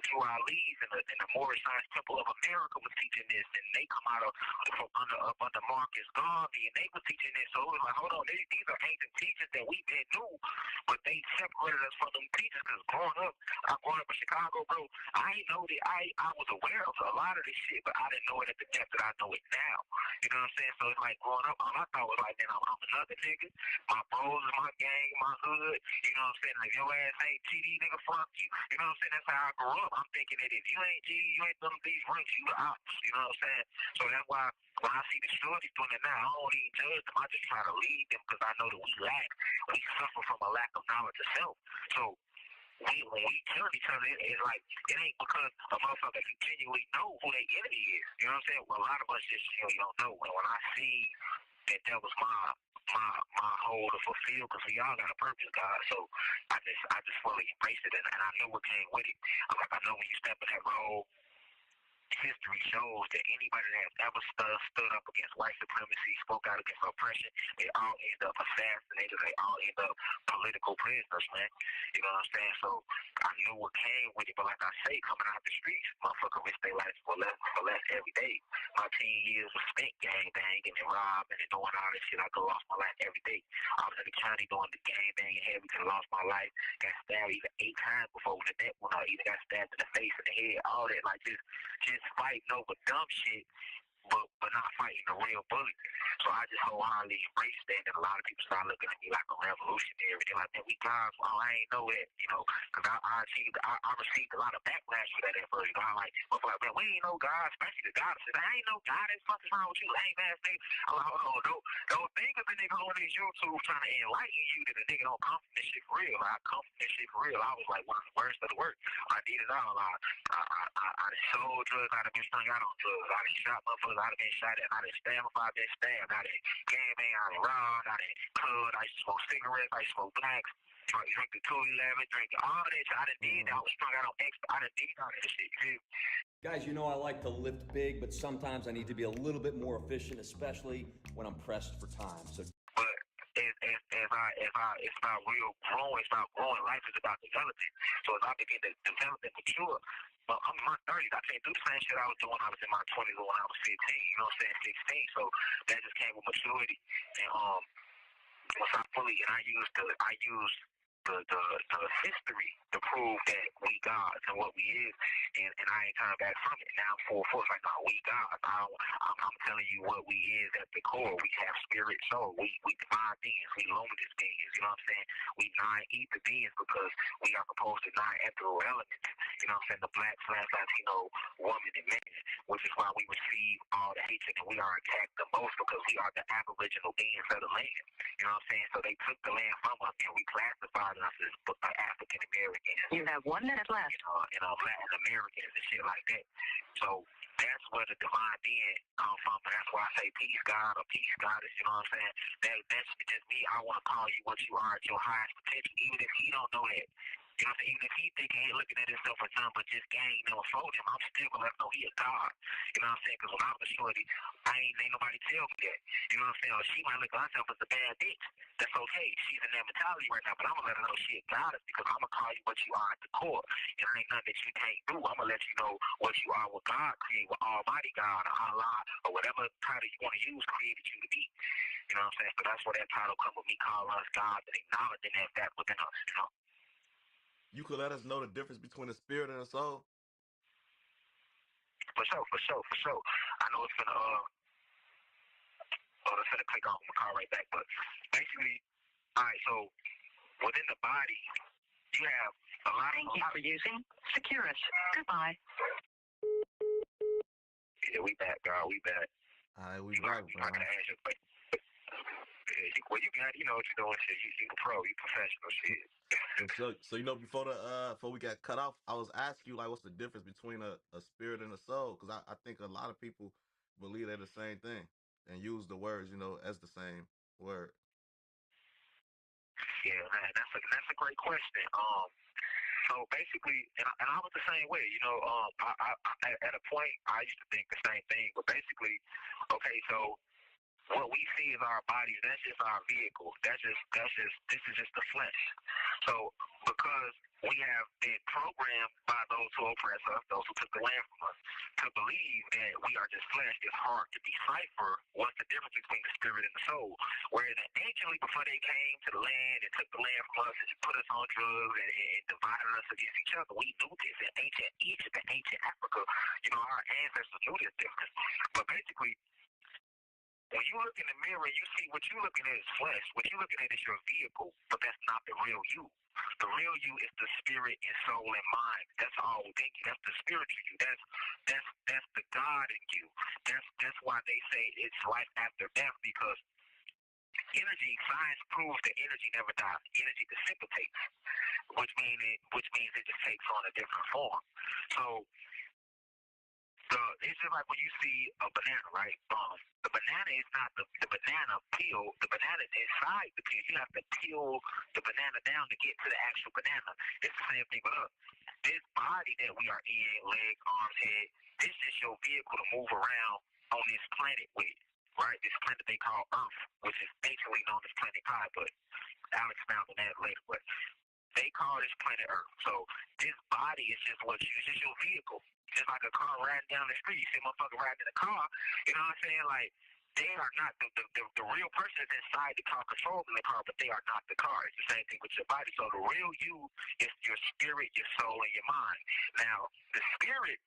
Drew Ali's and the Moorish Science Temple of America was teaching this, and they come out from under Marcus Garvey, and they were teaching this. So it was like, hold on, these are ancient teachers that we been knew, but they separated us from them teachers. Because I growing up in Chicago, bro, I ain't know that I was aware of a lot of this shit, but I didn't know it at the depth that I know it now. You know what I'm saying? So it's like growing up, all I thought was like, man, I'm another nigga. My bros is my gang, my hood. You know what I'm saying? Like, your ass ain't TD, nigga, fuck you. You know what I'm saying? That's how I grew up. I'm thinking that if you ain't G, you ain't none of these ranks, you the ops. You know what I'm saying? So that's why when I see the shorties doing it now, I don't even judge them. I just try to lead them because I know that we suffer from a lack of knowledge of self. So when we kill each other, it's like, it ain't because a motherfucker genuinely know who their enemy is. You know what I'm saying? Well, a lot of us just don't know. When I see that was my whole to fulfill, because we all got a purpose, God. So I just fully embraced it, and I knew what came with it. I'm like, I know when you step in that role, history shows that anybody that has ever stood up against white supremacy, spoke out against oppression, they all end up assassinated. They all end up political prisoners, man. You know what I'm saying? So I knew what came with it, but like I say, coming out the streets, motherfucker risk their lives for less every day. My teen years was spent gang banging and robbing and doing all this shit. I could lost my life every day. I was in the county doing the gang banging heavy, could have lost my life. Got stabbed even 8 times before when the neck went out. Even got stabbed in the face and the head, all that. Like just fighting over dumb shit, but not fighting a real bullet. So I just wholeheartedly embraced that, and a lot of people started looking at me like a revolutionary. They're like, man, we guys, oh, I ain't know that, because I received a lot of backlash for that at first. I'm like, man, we ain't know God, especially the goddesses. I ain't know God, that's fucking wrong with you, lame ass nigga. I'm like, hold on, don't think of the nigga on this YouTube trying to enlighten you that the nigga don't come from this shit for real. I come from this shit for real. I was like one of the worst of the worst. I did it all. I done sold drugs, I done been strung out on drugs, I done shot motherfuckers, I done been shot at, I done stabbed if I been stabbed, I done game bang, I done robbed, I done clubbed, I used to smoke cigarettes, I used to smoke blacks, drink the 211, drink all that shit. I done did that. I was strung out on X, I done did all that shit, you feel me? Guys, you know I like to lift big, but sometimes I need to be a little bit more efficient, especially when I'm pressed for time. So, But it's about real growing. It's about growing. Life is about development. So as I begin to develop and mature, but I'm in my 30s. I can't do the same shit I was doing when I was in my 20s or when I was 15. You know what I'm saying? 16. So that just came with maturity. And once I fully and I used the history to prove that we gods and what we is, and I ain't coming back from it. Now I'm full force like, no, we gods. I'm telling you what we is at the core. We have spirit, soul. We divine beings. We luminous beings. You know what I'm saying? We nine-ether beings because we are composed of nine ethereal elements. You know what I'm saying? The black, Latino, woman, and man, which is why we receive all the hatred and we are attacked the most because we are the aboriginal beings of the land. You know what I'm saying? So they took the land from us and we classified us as African Americans. You have 1 minute left. Latin Americans and shit like that. So that's where the divine being come from. And that's why I say peace God or peace goddess. You know what I'm saying? That's just me. I want to call you what you are at your highest potential, even if he don't know that. You know what I'm saying? Even if he think he ain't looking at himself for something but just gang never fold him, I'm still gonna let him know he a God. You know what I'm saying? Because when I was a shorty, ain't nobody tell me that. You know what I'm saying? Or she might look at herself as a bad bitch. That's okay. She's in that mentality right now, but I'm gonna let her know she a goddess because I'm gonna call you what you are at the core. And ain't nothing that you can't do. I'm gonna let you know what you are, what God created, what Almighty God or Allah or whatever title you want to use created you to be. You know what I'm saying? So that's where that title comes with me calling us God and acknowledging that within us, you know? You could let us know the difference between a spirit and a soul? For sure. I know it's gonna click off my car right back, but basically, all right, so within the body, you have a lot of... Thank you for using Securus. Goodbye. Yeah, we back, girl. We back. All right, we back, bro. I gotta ask you a question. Well, you got, you know what you're doing, shit. You a pro, you professional, shit. So you know, before we got cut off, I was asking you like, what's the difference between a spirit and a soul? Because I think a lot of people believe they're the same thing and use the words, you know, as the same word. Yeah, man, that's a great question. So basically, and I was the same way, you know. I at a point I used to think the same thing, but basically, okay, so what we see is our bodies. That's just our vehicle. This is just the flesh. So because we have been programmed by those who oppress us, those who took the land from us, to believe that we are just flesh, it's hard to decipher what's the difference between the spirit and the soul. Whereas anciently, before they came to the land and took the land from us and put us on drugs and divided us against each other, we knew this in ancient Egypt and ancient Africa. You know, our ancestors knew this difference. But basically, when you look in the mirror, you see what you're looking at is flesh. What you're looking at is your vehicle, but that's not the real you. The real you is the spirit and soul and mind. That's all within you. That's the spiritual you. That's the God in you. That's why they say it's life after death, because science proves that energy never dies. Energy dissipates, which means it just takes on a different form. So it's just like when you see a banana, right? The banana is not the banana peel. The banana is inside the peel. You have to peel the banana down to get to the actual banana. It's the same thing with us. This body that we are in, legs, arms, head, this is your vehicle to move around on this planet with, right? This planet they call Earth, which is anciently known as Planet Pi, but I'll expound on that later. But they call this planet Earth. So this body is just it's just your vehicle. Just like a car riding down the street. You see a motherfucker riding in a car, you know what I'm saying? Like, they are not, the real person is inside the car controlling the car, but they are not the car. It's the same thing with your body. So the real you is your spirit, your soul, and your mind. Now, the spirit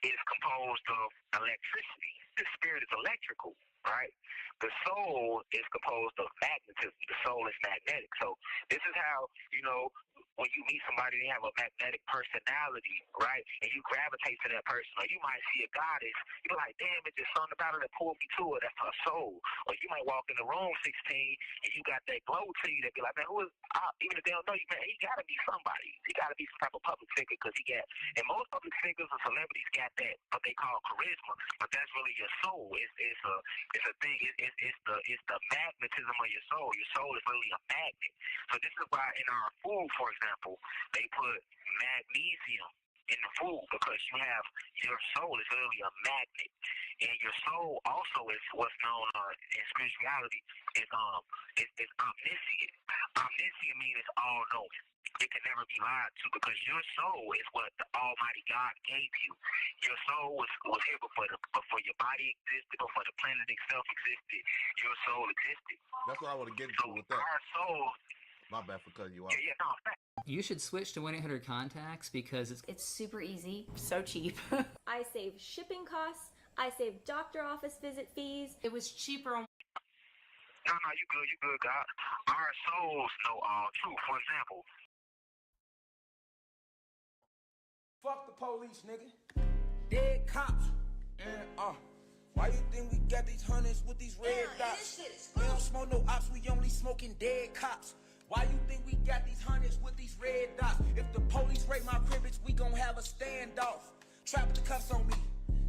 is composed of electricity. The spirit is electrical, right? The soul is composed of magnetism. The soul is magnetic. So this is how, you know, when you meet somebody, they have a magnetic personality, right? And you gravitate to that person. Or you might see a goddess. You're like, damn, it's just something about her that pulled me to her. That's her soul. Or you might walk in the room 16 and you got that glow to you that be like, man, who is, even if they don't know you, man, he got to be somebody. He got to be some type of public figure because he got, and most public figures and celebrities got that, what they call charisma. But that's really your soul. It's a thing. It's the magnetism of your soul. Your soul is really a magnet. So this is why in our food, for example, they put magnesium in the food because you have your soul is literally a magnet, and your soul also is what's known in spirituality is omniscient. Omniscient means it's all knowing. It can never be lied to because your soul is what the Almighty God gave you. Your soul was here before your body existed, before the planet itself existed. Your soul existed. That's what I want to get So into with that. our soul. My bad for cutting you off. Yeah, no, fact. You should switch to 1-800 Contacts because it's super easy. So cheap. I save shipping costs. I save doctor office visit fees. It was cheaper on. No, you good, God. Our souls know all truth. For example. Fuck the police, nigga. Dead cops. And why you think we got these hundreds with these red dots? We don't smoke no ops, we only smoking dead cops. Why you think we got these hundreds with these red dots? If the police raid my privilege, we gon' have a standoff. Trap the cuffs on me,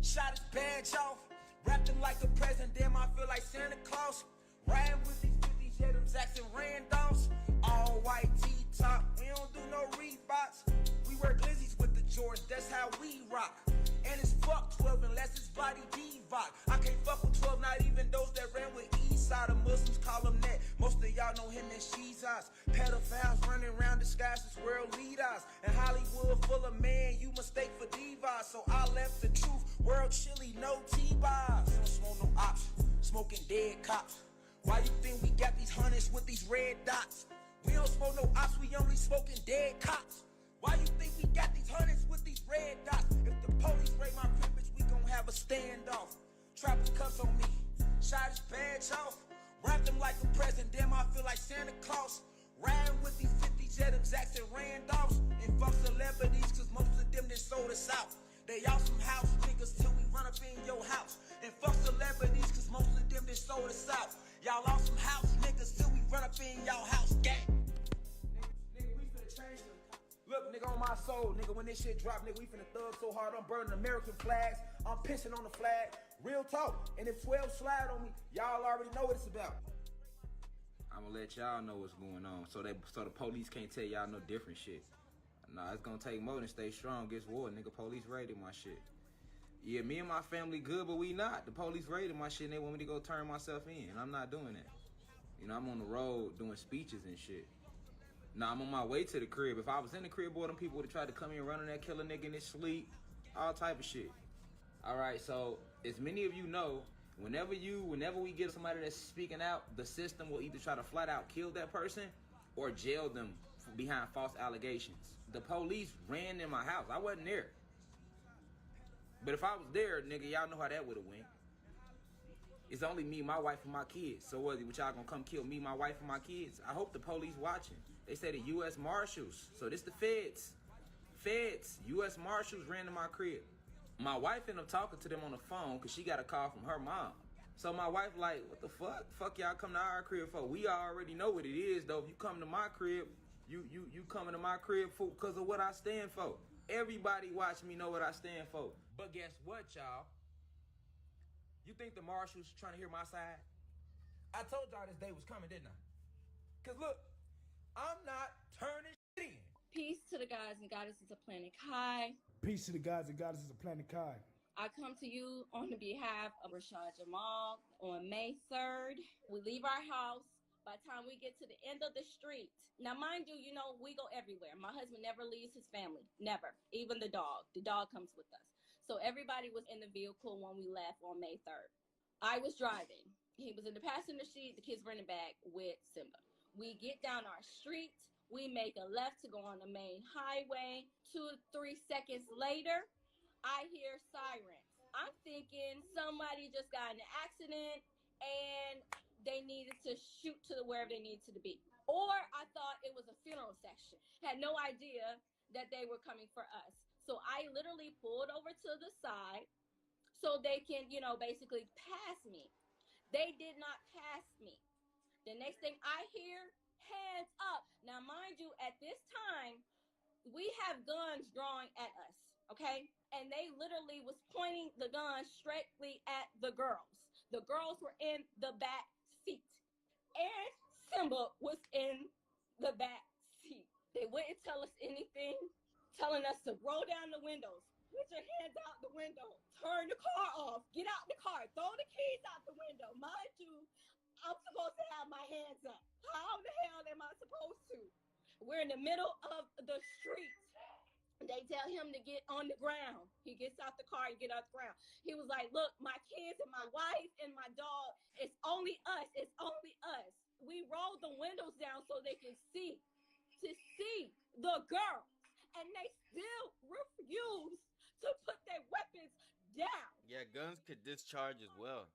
shot his badge off. Wrapped him like a present, damn I feel like Santa Claus. Riding with these 50s, yeah, them Zacks and Randolphs. All white T-top, we don't do no Reeboks. We wear glizzies with the Jordans, that's how we rock. And it's fuck 12 unless it's body D-Voc. I can't fuck with 12, not even those that ran with Eastside. The Muslims call him that. Most of y'all know him as Jesus. Pedophiles running around disguised as world leaders. And Hollywood full of man you mistake for divas. So I left the truth, world chilly, no T-Bars. Don't smoke no ops, smoking dead cops. Why you think we got these hundreds with these red dots? We don't smoke no ops, we only smoking dead cops. Why you think we got these hundreds with these red dots? If the police raid my privilege, we gon' have a standoff. Trap the cuffs on me, shot his badge off. Wrapped him like a present, damn I feel like Santa Claus. Riding with these 50s, yeah, them Zacks and Randolphs. And fuck celebrities, cause most of them that sold us out. They all some house niggas till we run up in your house. And fuck celebrities, cause most of them that sold us out. Y'all all some house niggas till we run up in y'all house, gang. Nigga, we finna change them. Look, nigga, on my soul, nigga, when this shit drop, nigga, we finna thug so hard, I'm burning American flags, I'm pissing on the flag, real talk. And if 12 slide on me, y'all already know what it's about. I'm gonna let y'all know what's going on, so the police can't tell y'all no different shit. Nah, it's gonna take more than stay strong. Guess what, nigga? Police raided my shit. Yeah, me and my family good, but we not. The police raided my shit and they want me to go turn myself in, and I'm not doing that. You know, I'm on the road doing speeches and shit. Nah, I'm on my way to the crib. If I was in the crib, boy, them people would have tried to come in running that killer nigga in his sleep. All type of shit. Alright, so as many of you know, whenever we get somebody that's speaking out, the system will either try to flat out kill that person or jail them behind false allegations. The police ran in my house. I wasn't there. But if I was there, nigga, y'all know how that would have went. It's only me, my wife, and my kids. So what y'all gonna come kill me, my wife, and my kids? I hope the police watching. They say the U.S. Marshals. So this the feds. U.S. Marshals ran to my crib. My wife ended up talking to them on the phone because she got a call from her mom. So my wife like, what the fuck? Fuck y'all come to our crib for? We already know what it is, though. If you come to my crib, you coming to my crib for because of what I stand for. Everybody watch me know what I stand for. But guess what, y'all? You think the marshals trying to hear my side? I told y'all this day was coming, didn't I? Cause look, I'm not turning shit in. Peace to the gods and goddesses of Planet Kai. Peace to the gods and goddesses of Planet Kai. I come to you on the behalf of Rashad Jamal on May 3rd. We leave our house. By the time we get to the end of the street, now mind you, we go everywhere. My husband never leaves his family, never, even the dog. The dog comes with us. So everybody was in the vehicle when we left on May 3rd. I was driving. He was in the passenger seat. The kids were in the back with Simba. We get down our street. We make a left to go on the main highway. 2 or 3 seconds later, I hear sirens. I'm thinking somebody just got in an accident and they needed to shoot to wherever they needed to be. Or I thought it was a funeral section. Had no idea that they were coming for us. So I literally pulled over to the side so they can, basically pass me. They did not pass me. The next thing I hear, hands up. Now, mind you, at this time, we have guns drawn at us, okay? And they literally was pointing the gun straightly at the girls. The girls were in the back seat. And Simba was in the back seat. They wouldn't tell us anything. telling us to roll down the windows. Put your hands out the window. Turn the car off. Get out the car. Throw the keys out the window. Mind you, I'm supposed to have my hands up. How the hell am I supposed to? We're in the middle of the street. They tell him to get on the ground. He gets out the car and get off the ground. He was like, look, my kids and my wife and my dog, it's only us. It's only us. We rolled the windows down so they can see the girl. And they still refuse to put their weapons down. Yeah, guns could discharge as well.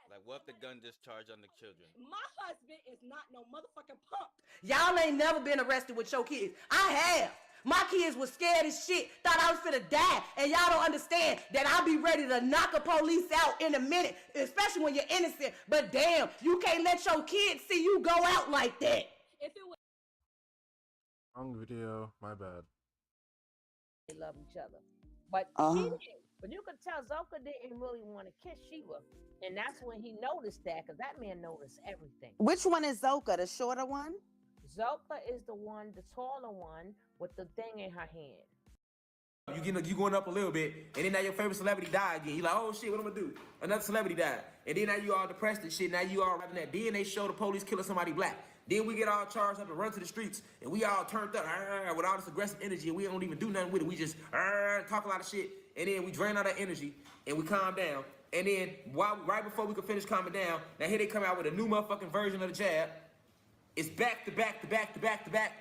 Like, what if the gun discharge on the children? My husband is not no motherfucking punk. Y'all ain't never been arrested with your kids. I have. My kids was scared as shit, thought I was finna die, and y'all don't understand that I'll be ready to knock a police out in a minute, especially when you're innocent. But damn, you can't let your kids see you go out like that. If it was Wrong video, my bad. They love each other. But she didn't. But you could tell Zoka didn't really want to kiss Sheila. And that's when he noticed that, because that man noticed everything. Which one is Zoka, the shorter one? Zoka is the one, the taller one, with the thing in her hand. You going up a little bit, and then now your favorite celebrity died again. You like, oh shit, what I'm gonna do? Another celebrity died. And then now you all depressed and shit. Now you all writing that. Then they show the police killing somebody black. Then we get all charged up and run to the streets, and we all turned up with all this aggressive energy, and we don't even do nothing with it. We just talk a lot of shit, and then we drain all that energy, and we calm down. And then right before we could finish calming down, now here they come out with a new motherfucking version of the jab. It's back to back to back to back to back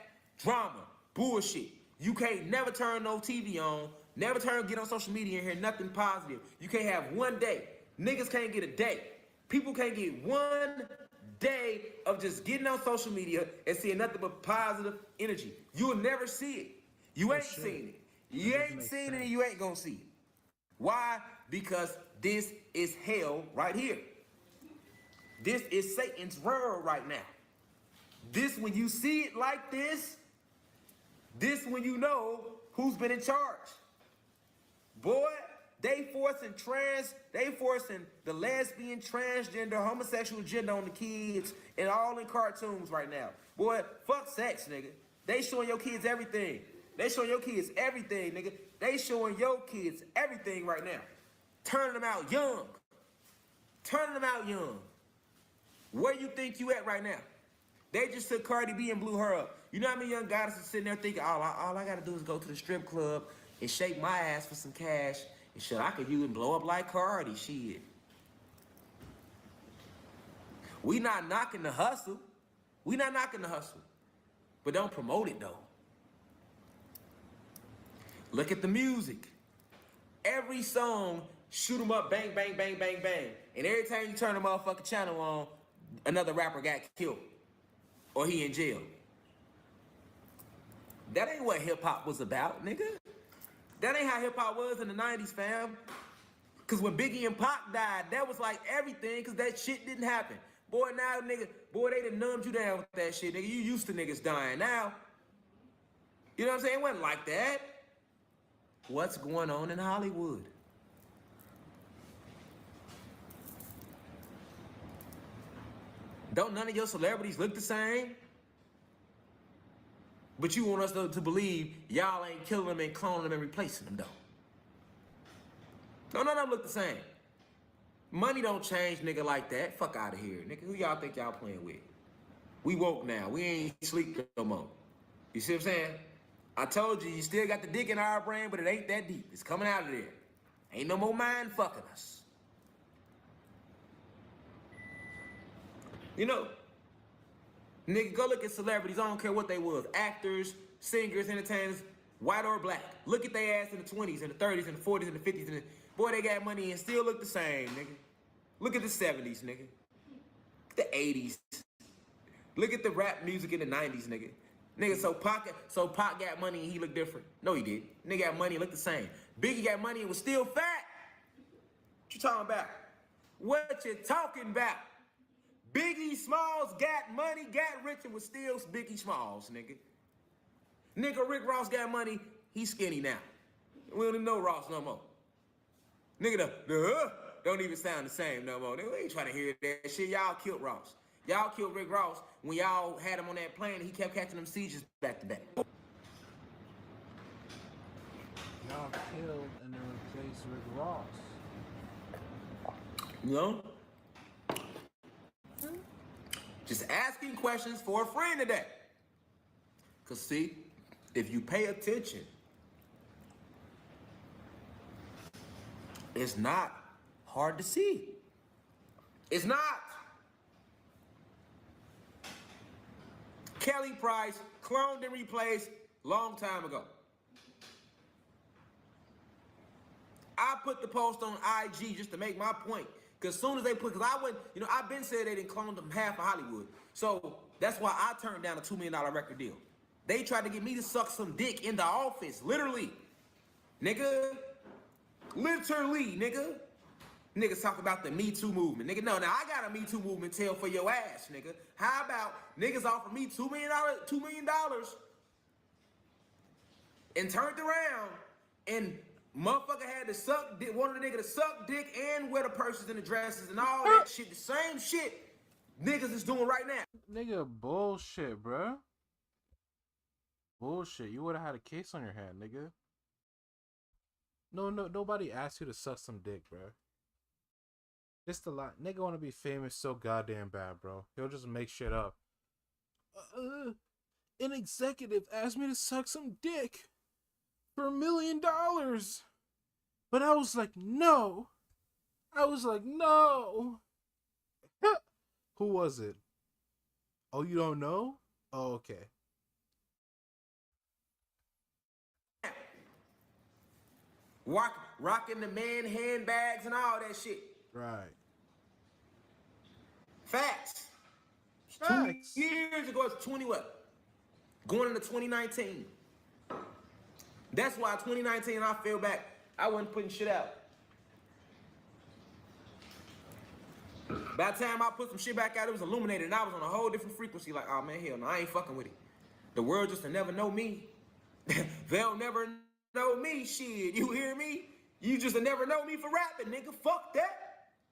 drama, bullshit. You can't never turn no TV on, never get on social media and hear nothing positive. You can't have one day. Niggas can't get a day. People can't get one day of just getting on social media and seeing nothing but positive energy. You'll never see it. You ain't seen it. You ain't seen it and you ain't gonna see it. Why? Because this is hell right here. This is Satan's world right now. This, when you see it like this when you know who's been in charge. Boy, they forcing the lesbian, transgender, homosexual gender on the kids and all in cartoons right now. Boy, fuck sex, nigga. They showing your kids everything. They showing your kids everything, nigga. They showing your kids everything right now. Turning them out young. Turning them out young. Where you think you at right now? They just took Cardi B and blew her up. You know how many young guys are sitting there thinking, all I gotta do is go to the strip club and shake my ass for some cash, and shit, I could use and blow up like Cardi, shit. We not knocking the hustle. We not knocking the hustle. But don't promote it, though. Look at the music. Every song, shoot 'em up, bang, bang, bang, bang, bang. And every time you turn the motherfucking channel on, another rapper got killed. Or he in jail. That ain't what hip-hop was about, nigga. That ain't how hip-hop was in the 90s, fam. Because when Biggie and Pac died, that was like everything, because that shit didn't happen. Boy, now, nigga, they done numbed you down with that shit, nigga. You used to niggas dying. Now, you know what I'm saying? It wasn't like that. What's going on in Hollywood? Don't none of your celebrities look the same? But you want us to believe y'all ain't killing them and cloning them and replacing them, though. No, none of them look the same. Money don't change, nigga, like that. Fuck out of here, nigga. Who y'all think y'all playing with? We woke now. We ain't sleep no more. You see what I'm saying? I told you still got the dick in our brain, but it ain't that deep. It's coming out of there. Ain't no more mind fucking us. You know, nigga, go look at celebrities. I don't care what they was. Actors, singers, entertainers, white or black. Look at their ass in the 20s and the 30s and the 40s and the 50s. And boy, they got money and still look the same, nigga. Look at the 70s, nigga. The 80s. Look at the rap music in the 90s, nigga. Nigga, so Pac got money and he looked different. No, he did. Nigga got money and looked the same. Biggie got money and was still fat. What you talking about? What you talking about? Biggie Smalls got money, got rich, and was still Biggie Smalls, nigga. Nigga, Rick Ross got money, he's skinny now. We don't even know Ross no more. Nigga, the don't even sound the same no more. We ain't trying to hear that shit. Y'all killed Ross. Y'all killed Rick Ross when y'all had him on that plane and he kept catching them seizures back to back. killed and then replaced Rick Ross. You know? Just asking questions for a friend today. Because see, if you pay attention, it's not hard to see. It's not. Kelly Price cloned and replaced long time ago. I put the post on IG just to make my point. Because as soon as they put, because I went, you know, I've been said they didn't clone them half of Hollywood. So that's why I turned down a $2 million record deal. They tried to get me to suck some dick in the office, literally. Nigga. Literally, nigga. Niggas talk about the Me Too movement. Nigga, no, now I got a Me Too movement tail for your ass, nigga. How about niggas offer me $2 million and turned around and motherfucker had to suck dick, wanted a nigga to suck dick and wear the purses and the dresses and all that shit. The same shit niggas is doing right now. Nigga, bullshit, bruh. Bullshit. You would have had a case on your hand, nigga. No, nobody asked you to suck some dick, bruh. Just a lot. Nigga want to be famous so goddamn bad, bro. He'll just make shit up. An executive asked me to suck some dick for $1 million. But I was like, no. No. Who was it? Oh, you don't know? Oh, okay. Rocking the man handbags and all that shit. Right. Facts. Facts. 2 years ago, it's 20 what? Going into 2019. That's why 2019, I feel back, I wasn't putting shit out. By the time I put some shit back out, it was illuminated, and I was on a whole different frequency. Like, oh man, hell no, I ain't fucking with it. The world just will never know me. They'll never know me, shit. You hear me? You just will never know me for rapping, nigga. Fuck that.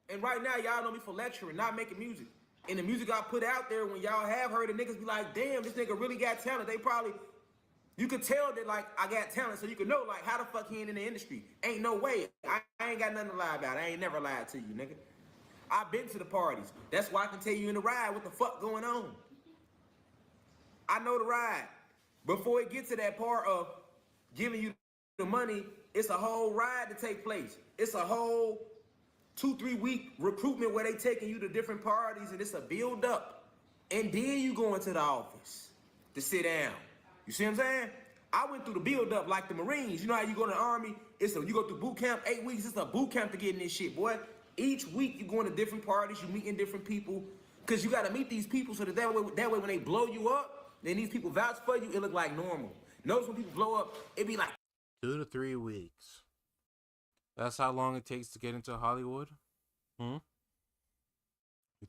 And right now, y'all know me for lecturing, not making music. And the music I put out there, when y'all have heard it, niggas be like, damn, this nigga really got talent. They probably, you could tell that, like, I got talent, so you could know, like, how the fuck he ain't in the industry. Ain't no way. I ain't got nothing to lie about. I ain't never lied to you, nigga. I've been to the parties. That's why I can tell you in the ride what the fuck going on. I know the ride. Before it gets to that part of giving you the money, it's a whole ride to take place. It's a whole 2-3 week recruitment where they taking you to different parties, and it's a build up. And then you go into the office to sit down. You see what I'm saying? I went through the build up like the Marines. You know how you go to the Army? You go through boot camp, 8 weeks. It's a boot camp to get in this shit, boy. Each week you going to different parties, you meeting different people, because you got to meet these people so that way when they blow you up, then these people vouch for you, it look like normal. Notice when people blow up, it be like 2 to 3 weeks. That's how long it takes to get into Hollywood? With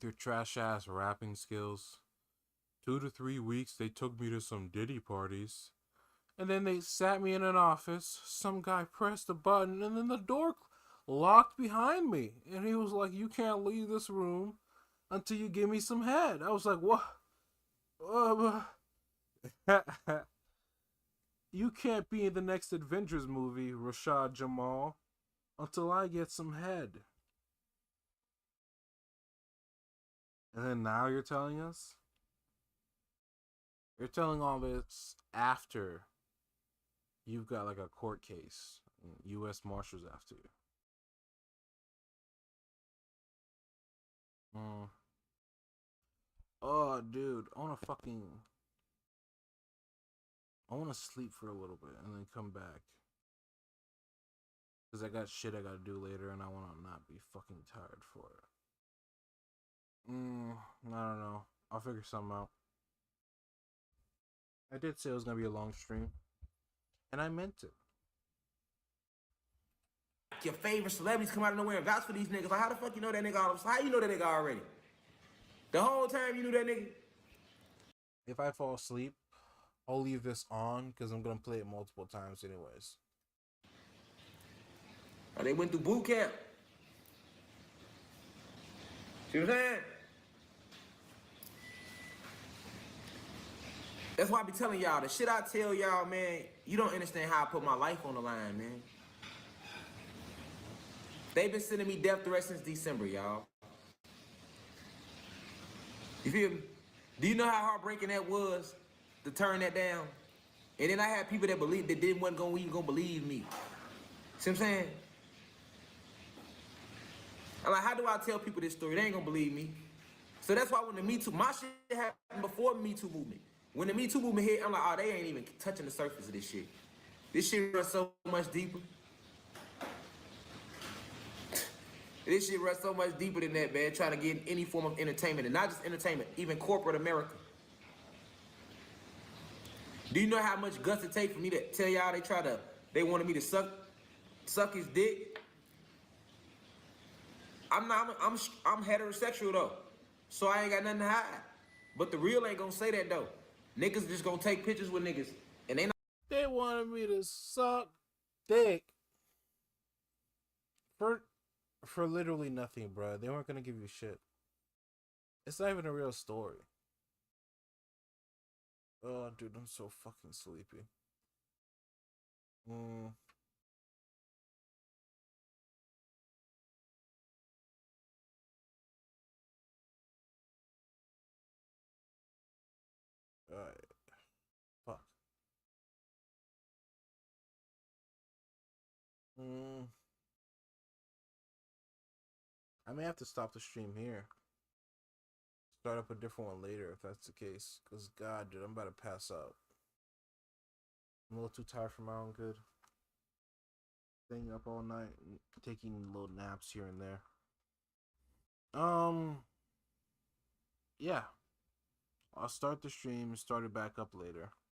your trash ass rapping skills. 2 to 3 weeks they took me to some Diddy parties. And then they sat me in an office. Some guy pressed a button and then the door locked behind me. And he was like, you can't leave this room until you give me some head. I was like, what? You can't be in the next Avengers movie, Rashad Jamal, until I get some head. And then now you're telling us? You're telling all this after you've got like a court case. U.S. Marshals after you. Oh, dude. I want to sleep for a little bit and then come back. Because I got shit I got to do later and I want to not be fucking tired for it. I don't know. I'll figure something out. I did say it was going to be a long stream. And I meant it. Your favorite celebrities come out of nowhere and vouch for these niggas. Like, how the fuck you know that nigga all of a sudden? How you know that nigga already? The whole time you knew that nigga? If I fall asleep, I'll leave this on because I'm going to play it multiple times anyways. Oh, they went through boot camp. See what I'm saying? That's why I be telling y'all, the shit I tell y'all, man, you don't understand how I put my life on the line, man. They've been sending me death threats since December, y'all. You feel me? Do you know how heartbreaking that was to turn that down? And then I had people that believed that wasn't even gonna believe me. See what I'm saying? I'm like, how do I tell people this story? They ain't gonna believe me. So that's why when the Me Too, my shit happened before the Me Too movement. When the Me Too movement hit, I'm like, oh, they ain't even touching the surface of this shit. This shit runs so much deeper. This shit runs so much deeper than that, man. Trying to get any form of entertainment, and not just entertainment, even corporate America. Do you know how much guts it takes for me to tell y'all they wanted me to suck his dick? I'm heterosexual though, so I ain't got nothing to hide. But the real ain't gonna say that though. Niggas just gonna take pictures with niggas, and They wanted me to suck dick for literally nothing, bro. They weren't gonna give you shit. It's not even a real story. Oh, dude, I'm so fucking sleepy. Alright. Fuck. I may have to stop the stream here. Start up a different one later if that's the case. Because, God, dude, I'm about to pass out. I'm a little too tired for my own good. Staying up all night and taking little naps here and there. Yeah. I'll start the stream and start it back up later.